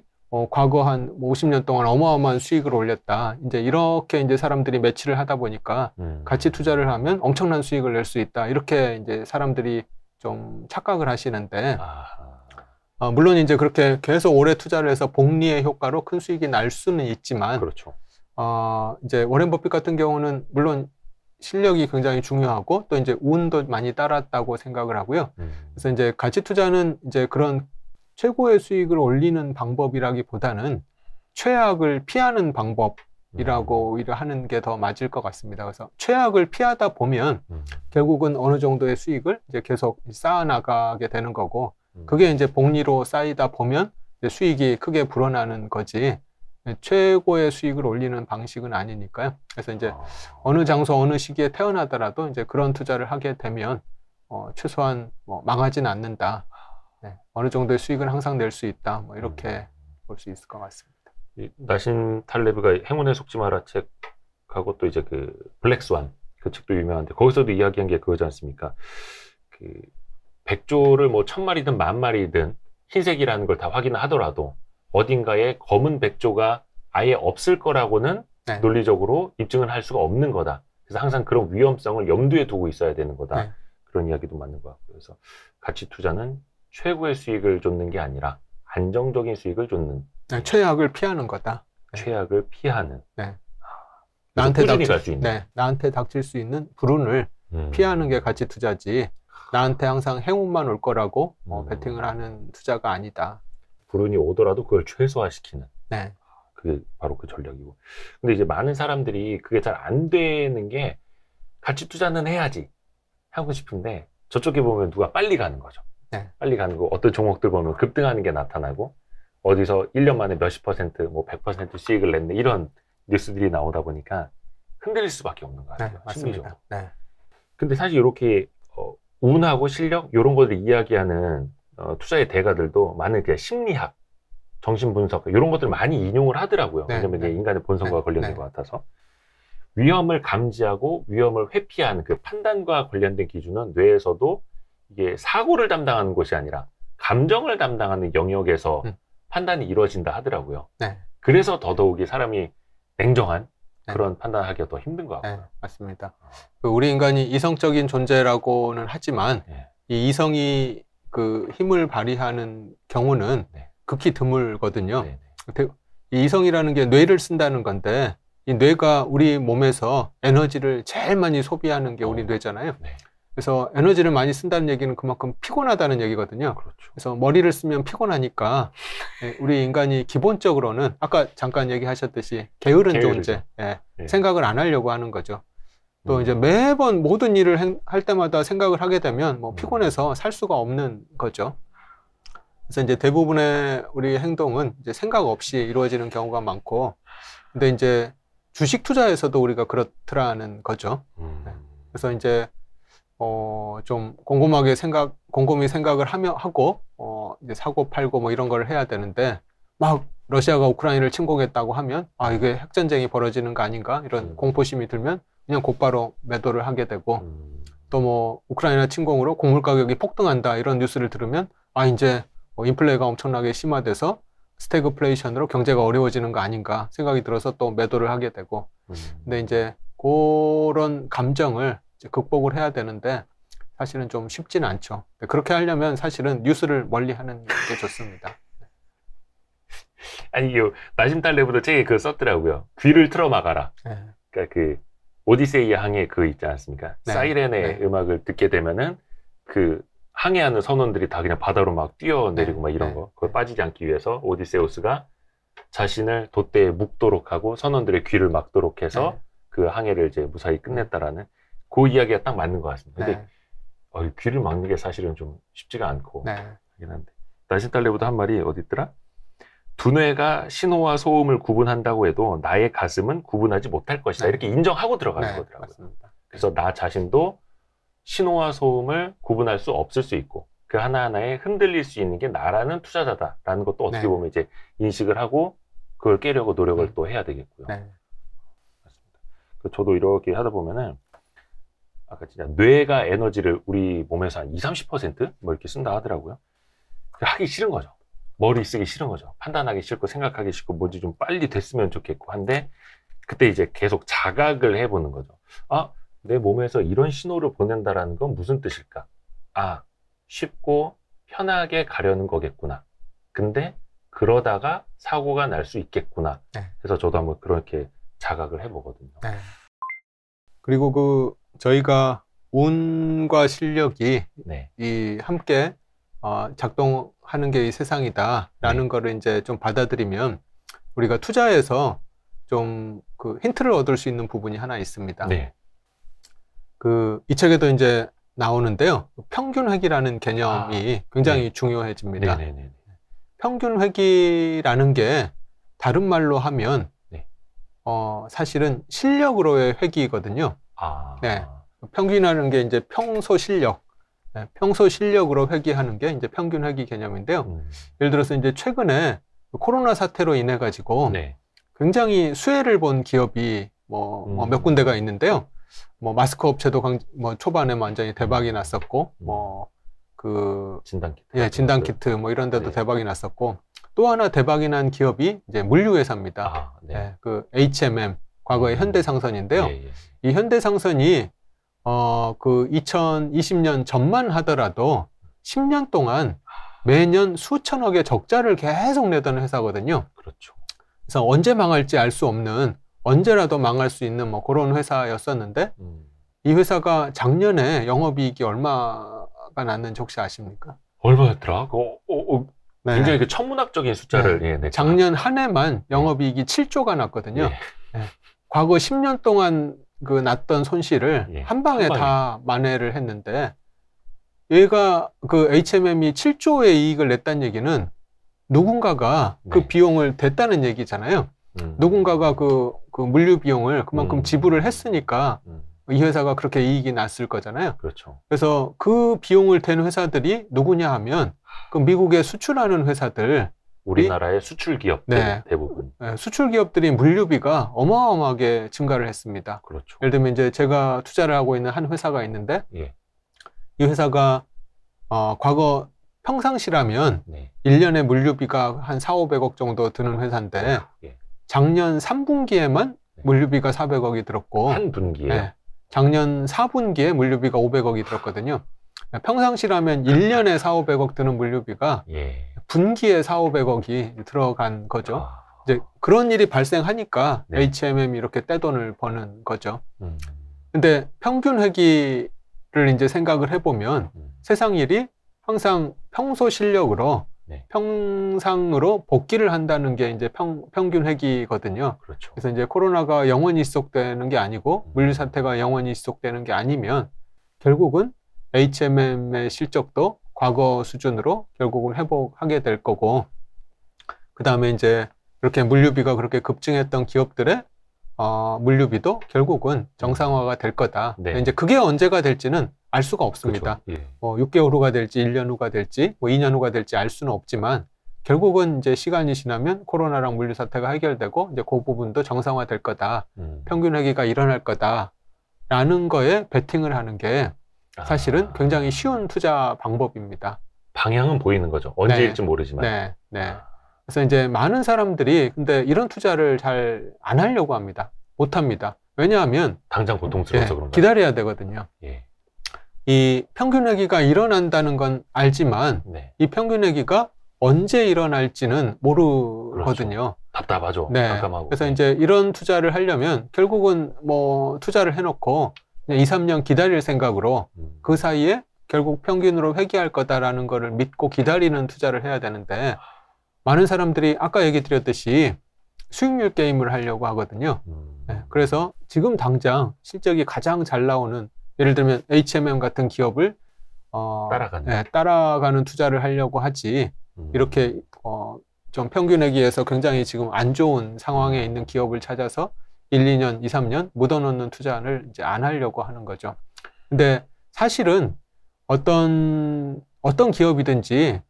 과거 한 50년 동안 어마어마한 수익을 올렸다. 이제 이렇게 이제 사람들이 매치를 하다 보니까 가치 투자를 하면 엄청난 수익을 낼 수 있다. 이렇게 이제 사람들이 좀 착각을 하시는데, 물론 이제 그렇게 계속 오래 투자를 해서 복리의 효과로 큰 수익이 날 수는 있지만, 그렇죠. 이제 워렌 버핏 같은 경우는 물론 실력이 굉장히 중요하고 또 이제 운도 많이 따랐다고 생각을 하고요. 그래서 이제 가치 투자는 이제 그런 최고의 수익을 올리는 방법이라기보다는 최악을 피하는 방법이라고 오히려 하는 게 더 맞을 것 같습니다. 그래서 최악을 피하다 보면 결국은 어느 정도의 수익을 이제 계속 쌓아나가게 되는 거고, 그게 이제 복리로 쌓이다 보면 이제 수익이 크게 불어나는 거지 최고의 수익을 올리는 방식은 아니니까요. 그래서 이제 어느 장소 어느 시기에 태어나더라도 이제 그런 투자를 하게 되면 최소한 뭐 망하진 않는다. 네, 어느 정도의 수익은 항상 낼 수 있다. 뭐 이렇게 볼 수 있을 것 같습니다. 나신 탈레브가 행운에 속지 마라 책하고 또 이제 그 블랙스완 그 책도 유명한데 거기서도 이야기한 게 그거지 않습니까? 그 백조를 뭐 1000마리든 10,000마리든 흰색이라는 걸 다 확인을 하더라도 어딘가에 검은 백조가 아예 없을 거라고는 네. 논리적으로 입증을 할 수가 없는 거다. 그래서 항상 그런 위험성을 염두에 두고 있어야 되는 거다. 네. 그런 이야기도 맞는 것 같고요. 그래서 가치 투자는 최고의 수익을 쫓는 게 아니라 안정적인 수익을 쫓는. 네, 최악을 피하는 거다. 네. 최악을 피하는. 네. 나한테 닥칠 수 있는. 네, 나한테 닥칠 수 있는 불운을 피하는 게 가치 투자지. 나한테 항상 행운만 올 거라고 베팅을 하는 투자가 아니다. 불운이 오더라도 그걸 최소화시키는. 네. 그게 바로 그 전략이고. 근데 이제 많은 사람들이 그게 잘 안 되는 게 가치 투자는 해야지 하고 싶은데 저쪽에 보면 누가 빨리 가는 거죠. 네. 빨리 가는 거 어떤 종목들 보면 급등하는 게 나타나고 어디서 1년 만에 몇십 %, 뭐 100% 수익을 냈네 이런 뉴스들이 나오다 보니까 흔들릴 수밖에 없는 것 같아요. 네, 맞습니다. 네. 근데 사실 이렇게 운하고 실력 이런 것들을 이야기하는 투자의 대가들도 많은 그 심리학, 정신분석 이런 것들을 많이 인용을 하더라고요. 네, 왜냐면 네. 인간의 본성과 네, 관련된 네. 것 같아서. 위험을 감지하고 위험을 회피하는 그 판단과 관련된 기준은 뇌에서도 이게 사고를 담당하는 것이 아니라 감정을 담당하는 영역에서 판단이 이루어진다 하더라고요. 네. 그래서 더더욱이 사람이 냉정한 그런 판단하기가 더 힘든 것 같고요. 네, 맞습니다. 우리 인간이 이성적인 존재라고는 하지만 이 이성이 그 힘을 발휘하는 경우는 극히 드물거든요. 이 이성이라는 게 뇌를 쓴다는 건데 이 뇌가 우리 몸에서 에너지를 제일 많이 소비하는 게 우리 뇌잖아요. 그래서 에너지를 많이 쓴다는 얘기는 그만큼 피곤하다는 얘기거든요. 그렇죠. 그래서 머리를 쓰면 피곤하니까 우리 인간이 기본적으로는 아까 잠깐 얘기하셨듯이 게으른 존재, 생각을 안 하려고 하는 거죠. 또 이제 매번 모든 일을 할 때마다 생각을 하게 되면 뭐 피곤해서 살 수가 없는 거죠. 그래서 이제 대부분의 우리 행동은 이제 생각 없이 이루어지는 경우가 많고, 근데 이제 주식 투자에서도 우리가 그렇더라는 거죠. 그래서 이제 좀 곰곰이 생각을 하고, 이제 사고 팔고 뭐 이런 걸 해야 되는데, 막 러시아가 우크라이나를 침공했다고 하면, 아, 이게 핵전쟁이 벌어지는 거 아닌가? 이런 공포심이 들면 그냥 곧바로 매도를 하게 되고, 또 뭐 우크라이나 침공으로 곡물 가격이 폭등한다 이런 뉴스를 들으면, 아, 이제 인플레가 엄청나게 심화돼서 스태그플레이션으로 경제가 어려워지는 거 아닌가 생각이 들어서 또 매도를 하게 되고, 근데 이제 그런 감정을 이제 극복을 해야 되는데 사실은 좀 쉽지는 않죠. 그렇게 하려면 사실은 뉴스를 멀리 하는 게 좋습니다. 아니, 나심 탈레브도 책에 그거 썼더라고요. 귀를 틀어 막아라. 그러니까 그 오디세이 항해 그 있지 않습니까? 사이렌의 음악을 듣게 되면은 그 항해하는 선원들이 다 그냥 바다로 막 뛰어내리고 막 이런 거. 그걸 빠지지 않기 위해서 오디세우스가 자신을 돛대에 묵도록 하고 선원들의 귀를 막도록 해서 그 항해를 이제 무사히 끝냈다라는 그 이야기가 딱 맞는 것 같습니다. 근데 귀를 막는 게 사실은 좀 쉽지가 않고 하긴 한데, 나심 탈레브도 한 말이 어디 있더라? 두뇌가 신호와 소음을 구분한다고 해도 나의 가슴은 구분하지 못할 것이다. 이렇게 인정하고 들어가는 거더라고요. 맞습니다. 그래서 나 자신도 신호와 소음을 구분할 수 없을 수 있고 그 하나하나에 흔들릴 수 있는 게 나라는 투자자다라는 것도 어떻게 보면 이제 인식을 하고 그걸 깨려고 노력을 또 해야 되겠고요. 맞습니다. 저도 이렇게 하다 보면은 아까 진짜 뇌가 에너지를 우리 몸에서 한 20-30% 뭐 이렇게 쓴다 하더라고요. 하기 싫은 거죠. 머리 쓰기 싫은 거죠. 판단하기 싫고 생각하기 싫고 뭐지 좀 빨리 됐으면 좋겠고 한데, 그때 이제 계속 자각을 해보는 거죠. 아, 내 몸에서 이런 신호를 보낸다라는 건 무슨 뜻일까? 아, 쉽고 편하게 가려는 거겠구나. 근데 그러다가 사고가 날 수 있겠구나. 그래서 저도 한번 그렇게 자각을 해보거든요. 그리고 저희가 운과 실력이 이 함께 작동하는 게 이 세상이다라는 거를 이제 좀 받아들이면 우리가 투자에서 좀 그 힌트를 얻을 수 있는 부분이 하나 있습니다. 이 책에도 이제 나오는데요. 평균 회귀라는 개념이 굉장히 중요해집니다. 평균 회귀라는 게 다른 말로 하면 사실은 실력으로의 회귀거든요. 평균이라는 게 이제 평소 실력. 평소 실력으로 회귀하는 게 이제 평균 회귀 개념인데요. 예를 들어서 이제 최근에 코로나 사태로 인해 가지고 굉장히 수혜를 본 기업이 몇 군데가 있는데요. 마스크 업체도 초반에 완전히 대박이 났었고, 진단키트 이런 데도 대박이 났었고, 또 하나 대박이 난 기업이 이제 물류회사입니다. 그 HMM, 과거의 현대상선인데요. 이 현대상선이 그 2020년 전만 하더라도 10년 동안 매년 수천억의 적자를 계속 내던 회사거든요. 그렇죠. 그래서 언제 망할지 알 수 없는, 언제라도 망할 수 있는 그런 회사였었는데, 이 회사가 작년에 영업이익이 얼마가 났는지 혹시 아십니까? 얼마였더라? 굉장히 그 천문학적인 숫자를. 작년 한 해만 영업이익이 7조가 났거든요. 과거 10년 동안 그 났던 손실을 한 방에 다 만회를 했는데, 얘가 그 HMM이 7조의 이익을 냈다는 얘기는 누군가가 그 비용을 댔다는 얘기잖아요. 누군가가 그 물류 비용을 그만큼 지불을 했으니까 이 회사가 그렇게 이익이 났을 거잖아요. 그렇죠. 그래서 그 비용을 댄 회사들이 누구냐 하면 그 미국에 수출하는 회사들, 우리나라의 수출 기업들 대부분. 수출 기업들이 물류비가 어마어마하게 증가를 했습니다. 그렇죠. 예를 들면 이제 제가 투자를 하고 있는 한 회사가 있는데, 이 회사가 과거 평상시라면 1년에 물류비가 한 400~500억 정도 드는 회사인데 작년 3분기에만 물류비가 400억이 들었고 한 분기에 작년 4분기에 물류비가 500억이 들었거든요. 평상시라면 1년에 4, 500억 드는 물류비가 분기에 4, 500억이 들어간 거죠. 이제 그런 일이 발생하니까 HMM이 이렇게 떼돈을 버는 거죠. 근데 평균 회기를 이제 생각을 해보면 세상 일이 항상 평소 실력으로 평상으로 복귀를 한다는 게 이제 평균 회기거든요. 그렇죠. 그래서 이제 코로나가 영원히 지속되는 게 아니고 물류 사태가 영원히 지속되는 게 아니면 결국은 HMM의 실적도 과거 수준으로 결국은 회복하게 될 거고, 그 다음에 이제 이렇게 물류비가 그렇게 급증했던 기업들의 물류비도 결국은 정상화가 될 거다. 이제 그게 언제가 될지는 알 수가 없습니다. 그렇죠. 뭐 6개월 후가 될지 1년 후가 될지 뭐 2년 후가 될지 알 수는 없지만 결국은 이제 시간이 지나면 코로나랑 물류 사태가 해결되고 이제 그 부분도 정상화 될 거다. 평균 회기가 일어날 거다라는 거에 베팅을 하는 게 사실은 굉장히 쉬운 투자 방법입니다. 방향은 보이는 거죠. 언제일지 모르지만. 그래서 이제 많은 사람들이 근데 이런 투자를 잘 안 하려고 합니다. 못 합니다. 왜냐하면 당장 고통스러워서 그런가요? 기다려야 되거든요. 이 평균 회기가 일어난다는 건 알지만 이 평균 회기가 언제 일어날지는 모르거든요. 그렇죠. 답답하죠. 깜깜하고. 그래서 이제 이런 투자를 하려면 결국은 뭐 투자를 해놓고 그냥 2, 3년 기다릴 생각으로 그 사이에 결국 평균으로 회귀할 거다라는 거를 믿고 기다리는 투자를 해야 되는데 많은 사람들이 아까 얘기 드렸듯이 수익률 게임을 하려고 하거든요. 그래서 지금 당장 실적이 가장 잘 나오는 예를 들면 HMM 같은 기업을 따라가는 투자를 하려고 하지 이렇게 좀 평균 회기에서 굉장히 지금 안 좋은 상황에 있는 기업을 찾아서 1, 2년, 2, 3년 묻어놓는 투자를 이제 안 하려고 하는 거죠. 근데 사실은 어떤 기업이든지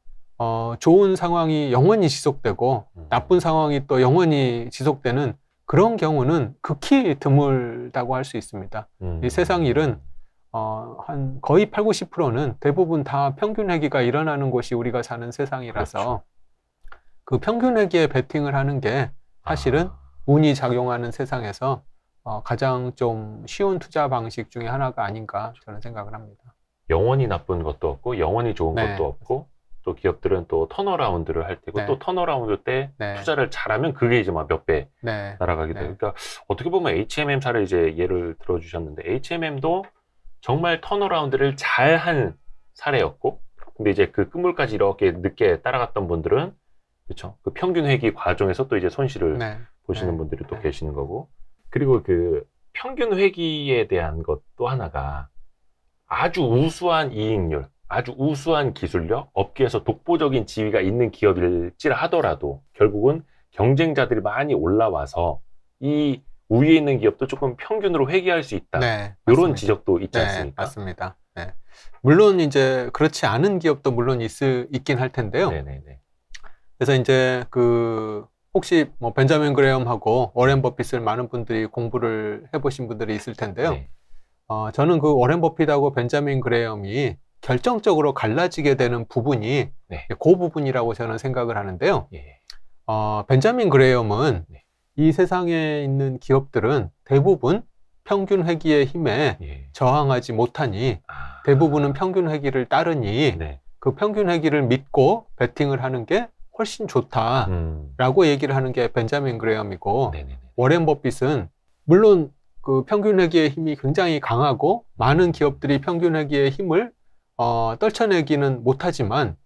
좋은 상황이 영원히 지속되고 나쁜 상황이 또 영원히 지속되는 그런 경우는 극히 드물다고 할 수 있습니다. 이 세상 일은 한 거의 8, 90%는 대부분 다 평균 회기가 일어나는 곳이 우리가 사는 세상이라서 그 평균 회기에 베팅을 하는 게 사실은 운이 작용하는 세상에서 가장 좀 쉬운 투자 방식 중에 하나가 아닌가 저는 생각을 합니다. 영원히 나쁜 것도 없고 영원히 좋은 것도 없고 또 기업들은 또 턴어라운드를 할 때고 또 턴어라운드 때 투자를 잘하면 그게 이제 막 몇 배 날아가게 돼요. 그러니까 어떻게 보면 HMM사를 이제 예를 들어주셨는데 HMM도 정말 턴어라운드를 잘한 사례였고, 근데 이제 그 끝물까지 이렇게 늦게 따라갔던 분들은 그렇죠. 그 평균 회기 과정에서 또 이제 손실을 보시는 분들이 또 계시는 거고, 그리고 그 평균 회기에 대한 것 또 하나가 아주 우수한 이익률, 아주 우수한 기술력, 업계에서 독보적인 지위가 있는 기업일지라 하더라도 결국은 경쟁자들이 많이 올라와서 이 위에 있는 기업도 조금 평균으로 회귀할 수 있다. 이런 지적도 있지 않습니까? 맞습니다. 물론 이제 그렇지 않은 기업도 물론 있긴 할 텐데요. 그래서 이제 혹시 뭐 벤자민 그레엄하고 워렌 버핏을 많은 분들이 공부를 해보신 분들이 있을 텐데요. 저는 그 워렌 버핏하고 벤자민 그레엄이 결정적으로 갈라지게 되는 부분이 그 부분이라고 저는 생각을 하는데요. 벤자민 그레엄은 이 세상에 있는 기업들은 대부분 평균 회기의 힘에 저항하지 못하니 대부분은 평균 회기를 따르니 그 평균 회기를 믿고 베팅을 하는 게 훨씬 좋다라고 얘기를 하는 게 벤자민 그레엄이고 워렌 버핏은 물론 그 평균 회기의 힘이 굉장히 강하고 많은 기업들이 평균 회기의 힘을 떨쳐내기는 못하지만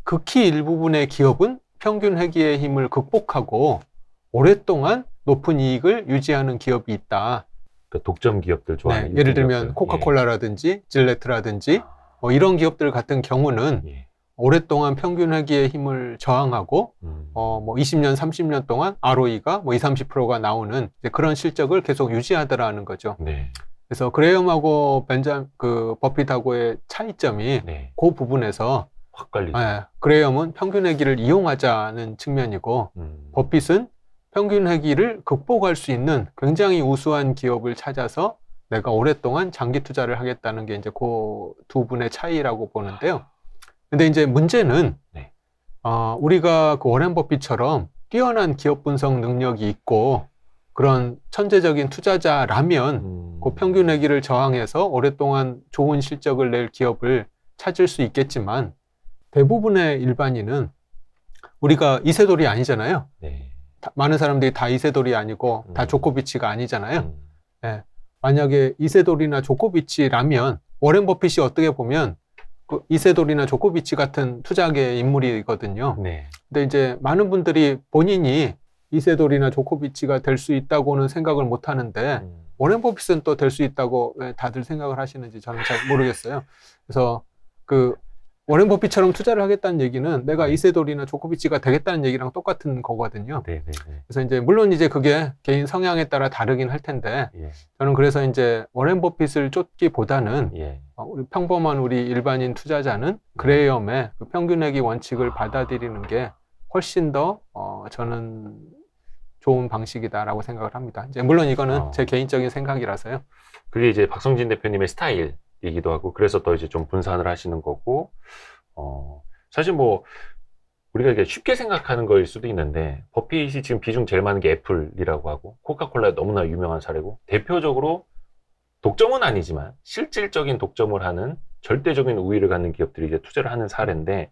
극히 일부분의 기업은 평균 회기의 힘을 극복하고 오랫동안 높은 이익을 유지하는 기업이 있다. 그 독점 기업들 좋아하는 예를 들면 코카콜라라든지 질레트라든지 뭐 이런 기업들 같은 경우는 오랫동안 평균 회기의 힘을 저항하고 뭐 20년, 30년 동안 ROE가 뭐 20, 30%가 나오는 이제 그런 실적을 계속 유지하더라는 거죠. 그래서 그레엄하고 버핏하고의 차이점이 그 부분에서 확 갈리죠. 그레엄은 평균 회기를 이용하자는 측면이고 버핏은 평균 회기를 극복할 수 있는 굉장히 우수한 기업을 찾아서 내가 오랫동안 장기 투자를 하겠다는 게 이제 그 두 분의 차이라고 보는데요. 근데 이제 문제는 우리가 그 워렌 버핏처럼 뛰어난 기업 분석 능력이 있고 그런 천재적인 투자자라면 그 평균 회기를 저항해서 오랫동안 좋은 실적을 낼 기업을 찾을 수 있겠지만 대부분의 일반인은 우리가 이세돌이 아니잖아요. 네. 많은 사람들이 다 이세돌이 아니고 다 조코비치가 아니잖아요. 네. 만약에 이세돌이나 조코비치라면 워렌 버핏이 어떻게 보면 그 이세돌이나 조코비치 같은 투자계 인물이거든요. 네. 근데 이제 많은 분들이 본인이 이세돌이나 조코비치가 될 수 있다고는 생각을 못 하는데 워렌 버핏은 또 될 수 있다고 왜 다들 생각을 하시는지 저는 잘 모르겠어요. 그래서 그 워렌 버핏처럼 투자를 하겠다는 얘기는 내가 이세돌이나 조코비치가 되겠다는 얘기랑 똑같은 거거든요. 그래서 이제 물론 이제 그게 개인 성향에 따라 다르긴 할 텐데 저는 그래서 이제 워렌 버핏을 쫓기보다는 우리 평범한 우리 일반인 투자자는 그레이엄의 그 평균회기 원칙을 받아들이는 게 훨씬 더 저는 좋은 방식이다라고 생각을 합니다. 이제 물론 이거는 제 개인적인 생각이라서요. 그게 이제 박성진 대표님의 스타일이기도 하고 그래서 더 이제 좀 분산을 하시는 거고 사실 뭐 우리가 이게 쉽게 생각하는 거일 수도 있는데 버핏이 지금 비중 제일 많은 게 애플이라고 하고 코카콜라에 너무나 유명한 사례고 대표적으로 독점은 아니지만 실질적인 독점을 하는 절대적인 우위를 갖는 기업들이 이제 투자를 하는 사례인데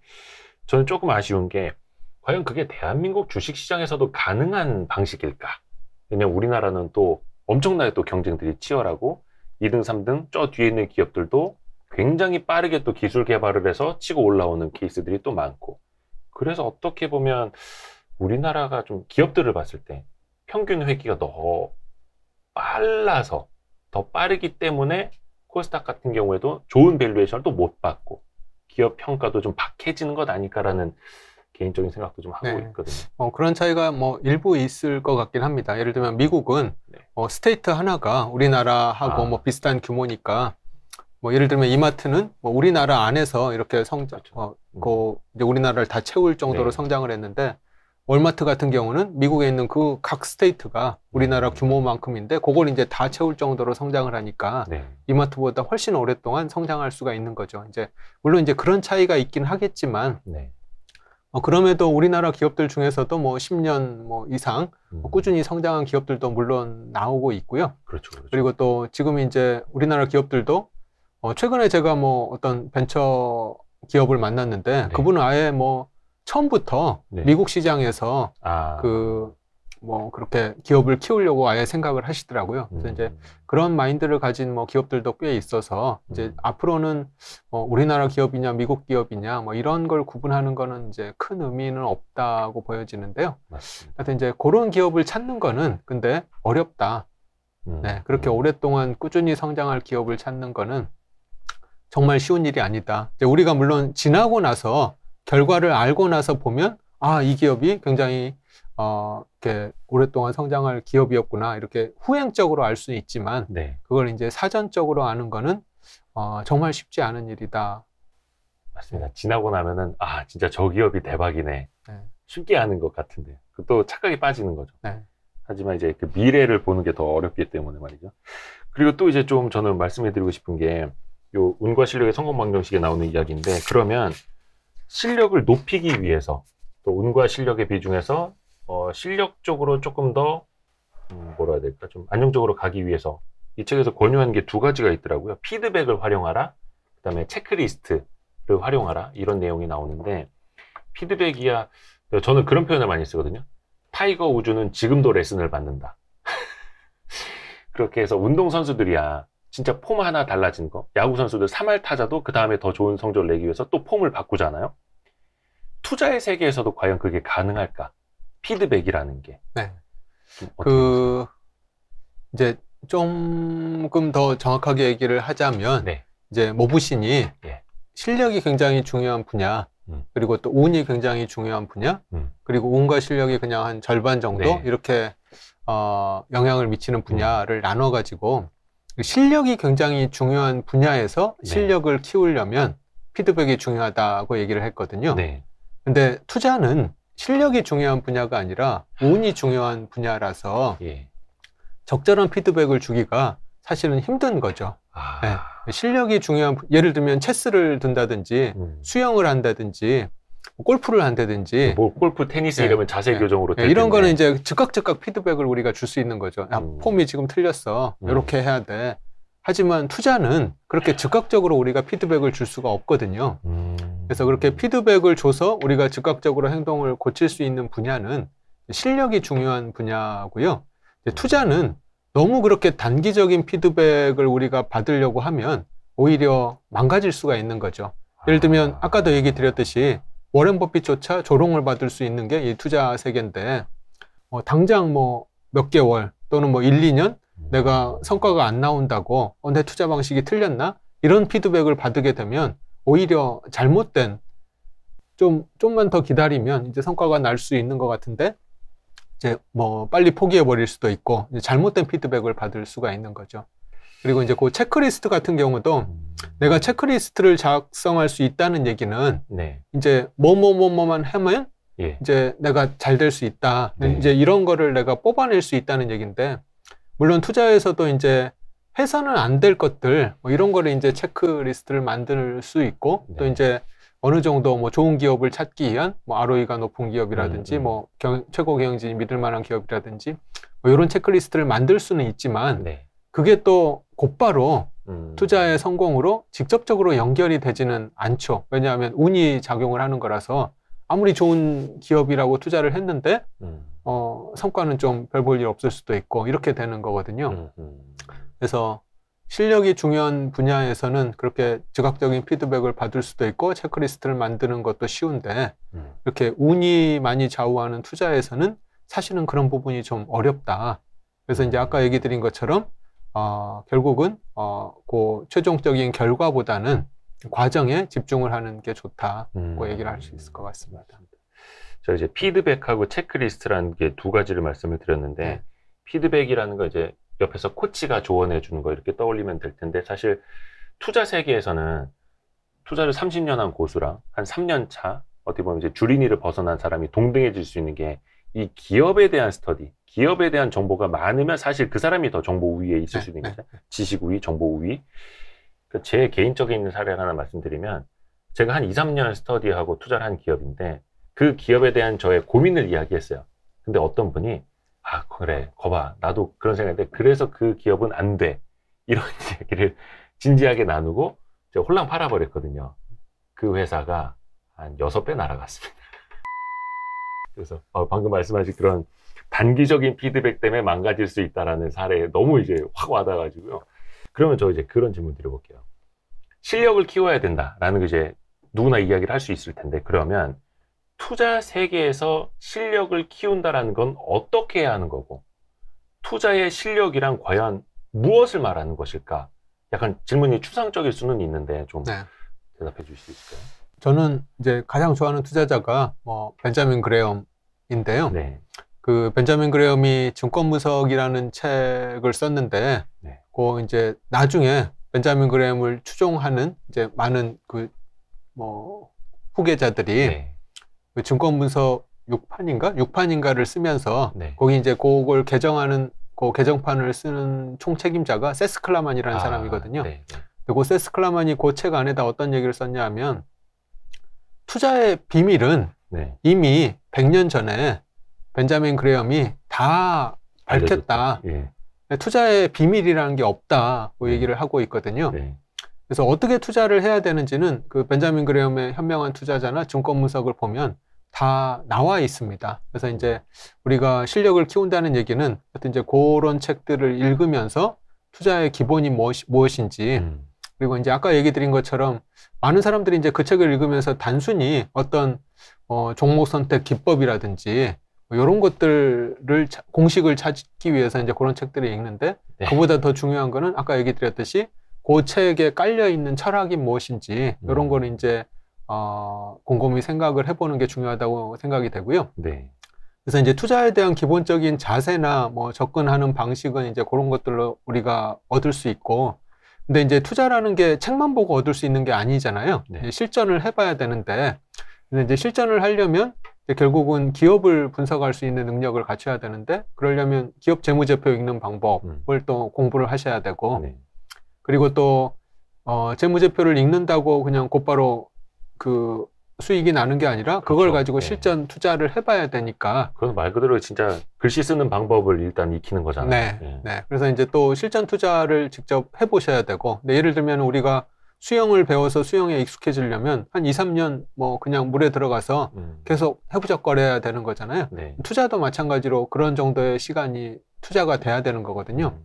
저는 조금 아쉬운 게 과연 그게 대한민국 주식시장에서도 가능한 방식일까? 왜냐면 우리나라는 또 엄청나게 또 경쟁들이 치열하고 2등, 3등 저 뒤에 있는 기업들도 굉장히 빠르게 또 기술 개발을 해서 치고 올라오는 케이스들이 또 많고 그래서 어떻게 보면 우리나라가 좀 기업들을 봤을 때 평균 회기가 더 빨라서 더 빠르기 때문에 코스닥 같은 경우에도 좋은 밸류에이션을 또 못 받고 기업 평가도 좀 박해지는 것 아닐까라는 개인적인 생각도 좀 하고 있거든요. 그런 차이가 뭐 일부 있을 것 같긴 합니다. 예를 들면 미국은 스테이트 하나가 우리나라하고 뭐 비슷한 규모니까 뭐 예를 들면 이마트는 뭐 우리나라 안에서 이렇게 성장, 이제 우리나라를 다 채울 정도로 성장을 했는데 월마트 같은 경우는 미국에 있는 그 각 스테이트가 우리나라 규모만큼인데 그걸 이제 다 채울 정도로 성장을 하니까 이마트보다 훨씬 오랫동안 성장할 수가 있는 거죠. 이제 물론 이제 그런 차이가 있긴 하겠지만 그럼에도 우리나라 기업들 중에서도 뭐 10년 뭐 이상 꾸준히 성장한 기업들도 물론 나오고 있고요. 그렇죠. 그리고 또 지금 이제 우리나라 기업들도 최근에 제가 뭐 어떤 벤처 기업을 만났는데 그분은 아예 뭐 처음부터 미국 시장에서 뭐 그렇게 기업을 키우려고 아예 생각을 하시더라고요. 그래서 이제 그런 마인드를 가진 뭐 기업들도 꽤 있어서 이제 앞으로는 우리나라 기업이냐 미국 기업이냐 뭐 이런 걸 구분하는 거는 이제 큰 의미는 없다고 보여지는데요. 맞습니다. 하여튼 이제 그런 기업을 찾는 거는 근데 어렵다. 그렇게 오랫동안 꾸준히 성장할 기업을 찾는 거는 정말 쉬운 일이 아니다. 이제 우리가 물론 지나고 나서 결과를 알고 나서 보면 이 기업이 굉장히 이렇게 오랫동안 성장할 기업이었구나 이렇게 후행적으로 알 수는 있지만 그걸 이제 사전적으로 아는 거는 정말 쉽지 않은 일이다. 맞습니다. 지나고 나면은 진짜 저 기업이 대박이네. 쉽게 아는 것 같은데 또 착각에 빠지는 거죠. 하지만 이제 그 미래를 보는 게 더 어렵기 때문에 말이죠. 그리고 또 이제 좀 저는 말씀해드리고 싶은 게 요 운과 실력의 성공 방정식에 나오는 이야기인데 그러면 실력을 높이기 위해서 또 운과 실력의 비중에서 실력적으로 조금 더 뭐라 해야 될까 좀 안정적으로 가기 위해서 이 책에서 권유하는 게 두 가지가 있더라고요. 피드백을 활용하라, 그 다음에 체크리스트를 활용하라 이런 내용이 나오는데 피드백이야 저는 그런 표현을 많이 쓰거든요. 타이거 우즈는 지금도 레슨을 받는다. 그렇게 해서 운동선수들이야 진짜 폼 하나 달라진 거 야구 선수들 3할 타자도 그 다음에 더 좋은 성적을 내기 위해서 또 폼을 바꾸잖아요. 투자의 세계에서도 과연 그게 가능할까? 피드백이라는 게. 이제 조금 더 정확하게 얘기를 하자면 이제 모부신이 실력이 굉장히 중요한 분야 그리고 또 운이 굉장히 중요한 분야 그리고 운과 실력이 그냥 한 절반 정도 이렇게 영향을 미치는 분야를 나눠 가지고 실력이 굉장히 중요한 분야에서 실력을 키우려면 피드백이 중요하다고 얘기를 했거든요. 근데 투자는 실력이 중요한 분야가 아니라 운이 중요한 분야라서 적절한 피드백을 주기가 사실은 힘든 거죠. 실력이 중요한, 예를 들면 체스를 둔다든지 수영을 한다든지 골프를 한다든지 뭐 골프, 테니스 이러면 자세 교정으로 이런 거는 이제 즉각 피드백을 우리가 줄 수 있는 거죠. 야, 폼이 지금 틀렸어. 이렇게 해야 돼. 하지만 투자는 그렇게 즉각적으로 우리가 피드백을 줄 수가 없거든요. 그래서 그렇게 피드백을 줘서 우리가 즉각적으로 행동을 고칠 수 있는 분야는 실력이 중요한 분야고요. 투자는 너무 그렇게 단기적인 피드백을 우리가 받으려고 하면 오히려 망가질 수가 있는 거죠. 예를 들면 아까도 얘기 드렸듯이 워렌 버핏조차 조롱을 받을 수 있는 게 이 투자 세계인데 당장 뭐 몇 개월 또는 뭐 1, 2년 내가 성과가 안 나온다고 내 투자 방식이 틀렸나? 이런 피드백을 받게 되면 오히려 잘못된 좀만 더 기다리면 이제 성과가 날 수 있는 것 같은데 이제 뭐 빨리 포기해 버릴 수도 있고 이제 잘못된 피드백을 받을 수가 있는 거죠. 그리고 이제 그 체크리스트 같은 경우도 내가 체크리스트를 작성할 수 있다는 얘기는 이제 뭐만 하면 이제 내가 잘 될 수 있다. 이제 이런 거를 내가 뽑아낼 수 있다는 얘기인데 물론 투자에서도 이제 해서는 안 될 것들 뭐 이런 거를 이제 체크리스트를 만들 수 있고 또 이제 어느 정도 뭐 좋은 기업을 찾기 위한 뭐 ROE가 높은 기업이라든지 뭐 최고 경영진이 믿을 만한 기업이라든지 뭐 이런 체크리스트를 만들 수는 있지만 그게 또 곧바로 투자의 성공으로 직접적으로 연결이 되지는 않죠. 왜냐하면 운이 작용을 하는 거라서 아무리 좋은 기업이라고 투자를 했는데 성과는 좀 별 볼 일 없을 수도 있고 이렇게 되는 거거든요. 그래서 실력이 중요한 분야에서는 그렇게 즉각적인 피드백을 받을 수도 있고 체크리스트를 만드는 것도 쉬운데 이렇게 운이 많이 좌우하는 투자에서는 사실은 그런 부분이 좀 어렵다. 그래서 이제 아까 얘기 드린 것처럼 결국은 그 최종적인 결과보다는 과정에 집중을 하는 게 좋다고 얘기를 할 수 있을 것 같습니다. 저 이제 피드백하고 체크리스트라는 게 두 가지를 말씀을 드렸는데 피드백이라는 거 이제 옆에서 코치가 조언해 주는 거 이렇게 떠올리면 될 텐데 사실 투자 세계에서는 투자를 30년 한 고수랑 한 3년 차 어떻게 보면 이제 주린이를 벗어난 사람이 동등해질 수 있는 게 이 기업에 대한 스터디, 기업에 대한 정보가 많으면 사실 그 사람이 더 정보 우위에 있을 수 있는 거죠. 지식 우위, 정보 우위. 제 개인적인 사례를 하나 말씀드리면 제가 한 2, 3년 스터디하고 투자를 한 기업인데 그 기업에 대한 저의 고민을 이야기했어요. 근데 어떤 분이 그래, 거봐. 나도 그런 생각인데 그래서 그 기업은 안 돼. 이런 얘기를 진지하게 나누고 제가 홀랑 팔아버렸거든요. 그 회사가 한 6배 날아갔습니다. 그래서 방금 말씀하신 그런 단기적인 피드백 때문에 망가질 수 있다라는 사례에 너무 이제 확 와닿아가지고요. 그러면 저 이제 그런 질문 드려볼게요. 실력을 키워야 된다라는 거 이제 누구나 이야기를 할 수 있을 텐데 그러면 투자 세계에서 실력을 키운다라는 건 어떻게 해야 하는 거고 투자의 실력이란 과연 무엇을 말하는 것일까? 약간 질문이 추상적일 수는 있는데 좀 대답해 주실 수 있을까요? 저는 이제 가장 좋아하는 투자자가 벤자민 그레엄인데요. 그 벤자민 그레엄이 증권분석이라는 책을 썼는데 그 이제 나중에 벤자민 그레엄을 추종하는 이제 많은 그 후계자들이 그 증권분석 6판인가를 쓰면서 거기 이제 그걸 개정하는 그 개정판을 쓰는 총책임자가 세스 클라만이라는 사람이거든요. 그리고 세스 클라만이 그 책 안에다 어떤 얘기를 썼냐 하면 투자의 비밀은 이미 100년 전에 벤자민 그레엄이 다 밝혔다. 투자의 비밀이라는 게 없다고 얘기를 하고 있거든요. 그래서 어떻게 투자를 해야 되는지는 그 벤자민 그레엄의 현명한 투자자나 증권 분석을 보면 다 나와 있습니다. 그래서 이제 우리가 실력을 키운다는 얘기는 하여튼 이제 그런 책들을 읽으면서 투자의 기본이 무엇인지 그리고 이제 아까 얘기 드린 것처럼 많은 사람들이 이제 그 책을 읽으면서 단순히 어떤 종목 선택 기법이라든지 이런 것들을 공식을 찾기 위해서 이제 그런 책들을 읽는데 그보다 더 중요한 거는 아까 얘기 드렸듯이 그 책에 깔려 있는 철학이 무엇인지 이런 거는 이제 곰곰이 생각을 해보는 게 중요하다고 생각이 되고요. 그래서 이제 투자에 대한 기본적인 자세나 뭐 접근하는 방식은 이제 그런 것들로 우리가 얻을 수 있고 근데 이제 투자라는 게 책만 보고 얻을 수 있는 게 아니잖아요. 실전을 해봐야 되는데 근데 이제 실전을 하려면 이제 결국은 기업을 분석할 수 있는 능력을 갖춰야 되는데 그러려면 기업 재무제표 읽는 방법을 또 공부를 하셔야 되고 그리고 또 재무제표를 읽는다고 그냥 곧바로 그 수익이 나는 게 아니라 그걸 그렇죠. 가지고 네. 실전 투자를 해봐야 되니까. 그건 말 그대로 진짜 글씨 쓰는 방법을 일단 익히는 거잖아요. 네, 예. 네. 그래서 이제 또 실전 투자를 직접 해보셔야 되고, 근데 예를 들면 우리가 수영을 배워서 수영에 익숙해지려면 한 2, 3년 뭐 그냥 물에 들어가서 계속 해부적거려야 되는 거잖아요. 네. 투자도 마찬가지로 그런 정도의 시간이 투자가 돼야 되는 거거든요.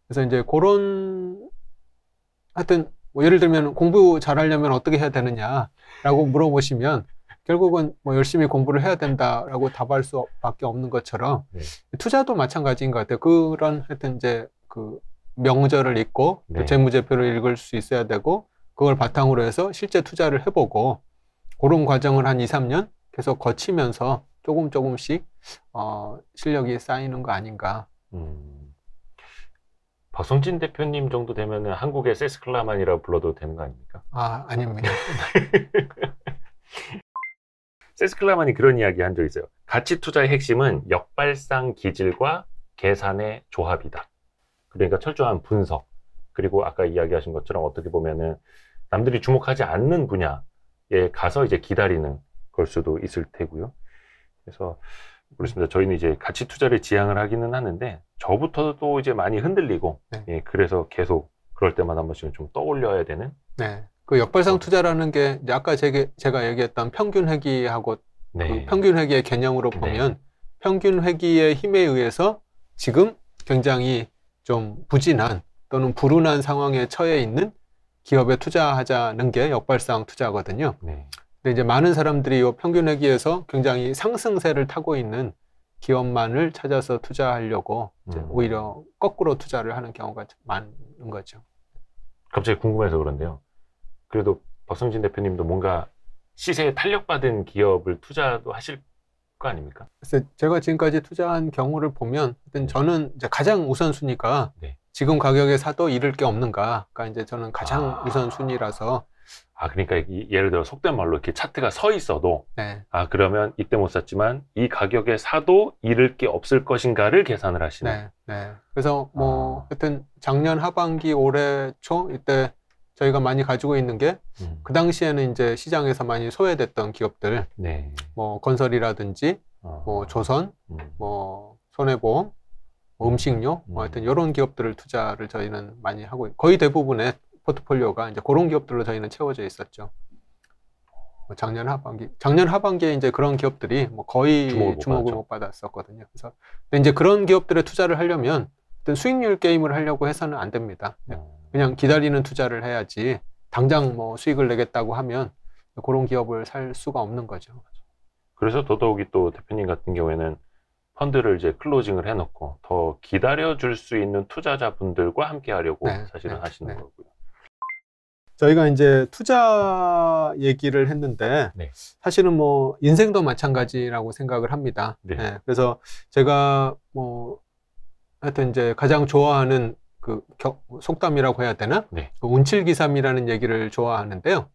그래서 이제 그런, 하여튼 뭐 예를 들면 공부 잘하려면 어떻게 해야 되느냐라고 물어보시면 결국은 뭐 열심히 공부를 해야 된다라고 답할 수밖에 없는 것처럼 네. 투자도 마찬가지인 것 같아요. 그런 하여튼 이제 그 명절을 읽고 네. 또 재무제표를 읽을 수 있어야 되고 그걸 바탕으로 해서 실제 투자를 해보고 그런 과정을 한 2, 3년 계속 거치면서 조금씩 실력이 쌓이는 거 아닌가. 박성진 대표님 정도 되면은 한국의 세스클라만이라고 불러도 되는 거 아닙니까? 아, 아닙니다. 세스클라만이 그런 이야기 한 적 있어요. 가치 투자의 핵심은 역발상 기질과 계산의 조합이다. 그러니까 철저한 분석. 그리고 아까 이야기하신 것처럼 어떻게 보면은 남들이 주목하지 않는 분야에 가서 이제 기다리는 걸 수도 있을 테고요. 그래서 그렇습니다. 저희는 이제 가치 투자를 지향을 하기는 하는데 저부터도 이제 많이 흔들리고 네. 예, 그래서 계속 그럴 때마다 한 번씩은 좀 떠올려야 되는. 네. 그 역발상 투자라는 게 이제 아까 제가 얘기했던 평균 회귀하고 네. 그 평균 회귀의 개념으로 보면 평균 회귀의 힘에 의해서 지금 굉장히 좀 부진한 또는 불운한 상황에 처해 있는 기업에 투자하자는 게 역발상 투자거든요. 네. 근데 이제 많은 사람들이 이 평균 회귀에서 굉장히 상승세를 타고 있는 기업만을 찾아서 투자하려고 이제 오히려 거꾸로 투자를 하는 경우가 많은 거죠. 갑자기 궁금해서 그런데요. 그래도 박성진 대표님도 뭔가 시세에 탄력받은 기업을 투자도 하실 거 아닙니까? 그래서 제가 지금까지 투자한 경우를 보면 저는 이제 가장 우선순위가 네. 지금 가격에 사도 잃을 게 없는가가 이제 저는 가장 우선순위라서. 그러니까 예를 들어 속된 말로 이렇게 차트가 서 있어도 네. 그러면 이때 못 샀지만 이 가격에 사도 잃을 게 없을 것인가를 계산을 하시는. 네. 네. 그래서 뭐 하여튼 작년 하반기 올해 초 이때 저희가 많이 가지고 있는 게 그 당시에는 이제 시장에서 많이 소외됐던 기업들, 네. 뭐 건설이라든지 뭐 조선, 뭐 손해보험, 뭐 음식료, 뭐 하여튼 이런 기업들을 투자를 저희는 많이 하고 거의 대부분의 포트폴리오가 이제 그런 기업들로 저희는 채워져 있었죠. 뭐 작년 하반기에 이제 그런 기업들이 뭐 거의 주목을 못 받았었거든요. 그래서 근데 이제 그런 기업들에 투자를 하려면 어떤 수익률 게임을 하려고 해서는 안 됩니다. 그냥 기다리는 투자를 해야지 당장 뭐 수익을 내겠다고 하면 그런 기업을 살 수가 없는 거죠. 그래서 더더욱이 또 대표님 같은 경우에는 펀드를 이제 클로징을 해놓고 더 기다려줄 수 있는 투자자분들과 함께 하려고 사실은 하시는 거고요. 저희가 이제 투자 얘기를 했는데 사실은 뭐 인생도 마찬가지라고 생각을 합니다. 네. 그래서 제가 뭐 하여튼 이제 가장 좋아하는 그 속담이라고 해야 되나? 그 운칠기삼이라는 얘기를 좋아하는데요.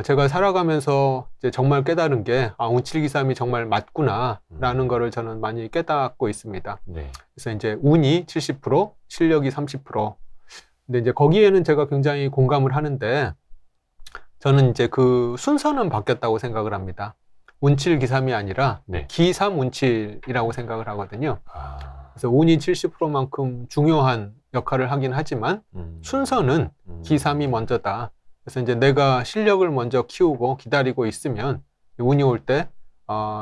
제가 살아가면서 이제 정말 깨달은 게 운칠기삼이 정말 맞구나라는 거를 저는 많이 깨닫고 있습니다. 그래서 이제 운이 70%, 실력이 30%. 근데 이제 거기에는 제가 굉장히 공감을 하는데 저는 이제 그 순서는 바뀌었다고 생각을 합니다. 운칠기삼이 아니라 기삼운칠이라고 생각을 하거든요. 그래서 운이 70%만큼 중요한 역할을 하긴 하지만 순서는 기삼이 먼저다. 그래서 이제 내가 실력을 먼저 키우고 기다리고 있으면 운이 올 때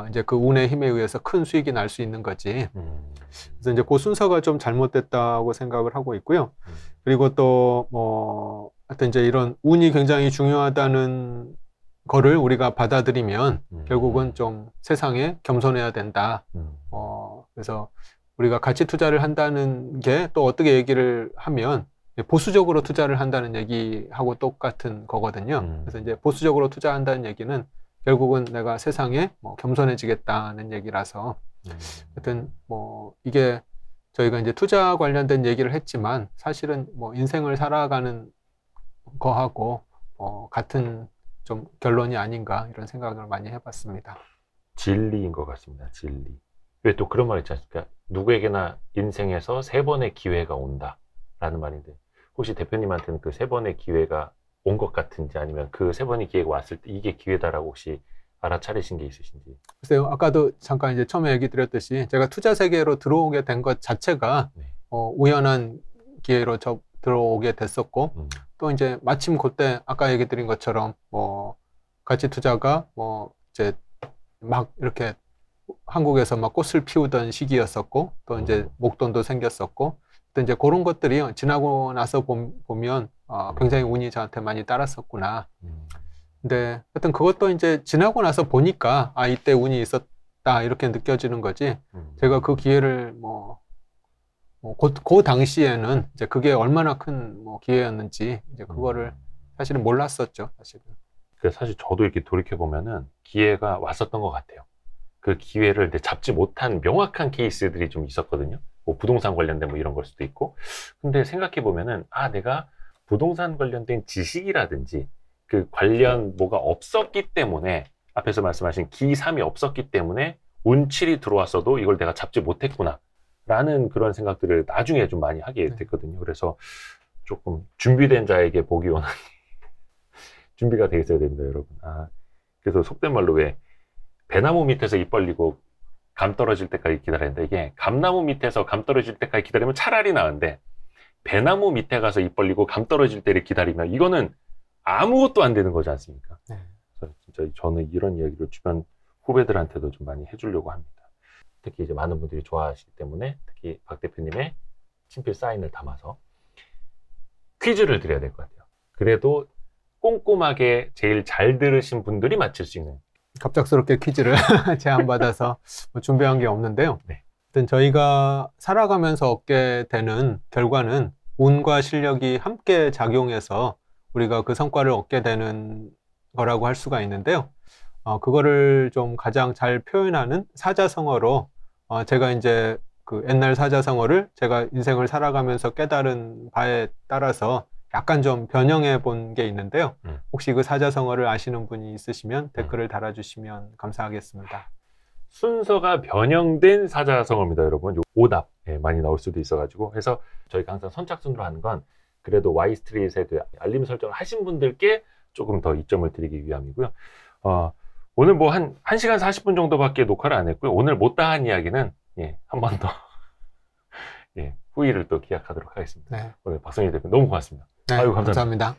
이제 그 운의 힘에 의해서 큰 수익이 날 수 있는 거지. 그래서 이제 그 순서가 좀 잘못됐다고 생각을 하고 있고요. 그리고 또 뭐 하여튼 이제 이런 운이 굉장히 중요하다는 거를 우리가 받아들이면 결국은 좀 세상에 겸손해야 된다. 그래서 우리가 가치 투자를 한다는 게 또 어떻게 얘기를 하면 보수적으로 투자를 한다는 얘기하고 똑같은 거거든요. 그래서 이제 보수적으로 투자한다는 얘기는 결국은 내가 세상에 뭐 겸손해지겠다는 얘기라서 하여튼 뭐 이게 저희가 이제 투자 관련된 얘기를 했지만 사실은 뭐 인생을 살아가는 거하고 같은 좀 결론이 아닌가 이런 생각을 많이 해봤습니다. 진리인 것 같습니다. 진리. 왜 또 그런 말 있지 않습니까? 누구에게나 인생에서 3번의 기회가 온다라는 말인데 혹시 대표님한테는 그 3번의 기회가 온 것 같은지 아니면 그 세 번의 기회가 왔을 때 이게 기회다라고 혹시 알아차리신 게 있으신지. 글쎄요, 아까도 잠깐 이제 처음에 얘기 드렸듯이 제가 투자 세계로 들어오게 된 것 자체가 네. 우연한 기회로 들어오게 됐었고 또 이제 마침 그때 아까 얘기 드린 것처럼 뭐 가치 투자가 뭐 이제 막 이렇게 한국에서 막 꽃을 피우던 시기였었고 또 이제 목돈도 생겼었고 또 이제 그런 것들이 지나고 나서 보면 굉장히 운이 저한테 많이 따랐었구나. 근데 하여튼 그것도 이제 지나고 나서 보니까 이때 운이 있었다 이렇게 느껴지는 거지. 제가 그 기회를 그 당시에는 이제 그게 얼마나 큰 뭐 기회였는지 이제 그거를 사실은 몰랐었죠, 사실은. 사실 저도 이렇게 돌이켜 보면은 기회가 왔었던 것 같아요. 그 기회를 잡지 못한 명확한 케이스들이 좀 있었거든요. 뭐 부동산 관련된 뭐 이런 걸 수도 있고. 근데 생각해 보면은 내가 부동산 관련된 지식이라든지 그 관련 뭐가 없었기 때문에 앞에서 말씀하신 기3이 없었기 때문에 운칠이 들어왔어도 이걸 내가 잡지 못했구나 라는 그런 생각들을 나중에 좀 많이 하게 됐거든요. 그래서 조금 준비된 자에게 복이 오나니 준비가 돼 있어야 됩니다, 여러분. 그래서 속된 말로 왜 배나무 밑에서 입 벌리고 감 떨어질 때까지 기다리는데 이게 감나무 밑에서 감 떨어질 때까지 기다리면 차라리 나은데 배나무 밑에 가서 입 벌리고 감 떨어질 때를 기다리면 이거는 아무것도 안 되는 거지 않습니까? 그래서 진짜 저는 이런 이야기를 주변 후배들한테도 좀 많이 해주려고 합니다. 특히 이제 많은 분들이 좋아하시기 때문에 특히 박 대표님의 친필 사인을 담아서 퀴즈를 드려야 될 것 같아요. 그래도 꼼꼼하게 제일 잘 들으신 분들이 맞힐 수 있는. 갑작스럽게 퀴즈를 제안받아서 뭐 준비한 게 없는데요. 하여튼 저희가 살아가면서 얻게 되는 결과는 운과 실력이 함께 작용해서 우리가 그 성과를 얻게 되는 거라고 할 수가 있는데요. 그거를 좀 가장 잘 표현하는 사자성어로 제가 이제 그 옛날 사자성어를 제가 인생을 살아가면서 깨달은 바에 따라서 약간 좀 변형해 본 게 있는데요. 혹시 그 사자성어를 아시는 분이 있으시면 댓글을 달아주시면 감사하겠습니다. 순서가 변형된 사자성어입니다, 여러분. 오답 많이 나올 수도 있어가지고 해서 저희가 항상 선착순으로 하는 건 그래도 Y스트릿에 그 알림 설정을 하신 분들께 조금 더 이점을 드리기 위함이고요. 오늘 뭐 한 1시간 40분 정도밖에 녹화를 안 했고요. 오늘 못다한 이야기는 한 번 더 후의를 또 기약하도록 하겠습니다. 오늘 박성일 대표 너무 고맙습니다. 아유, 감사합니다.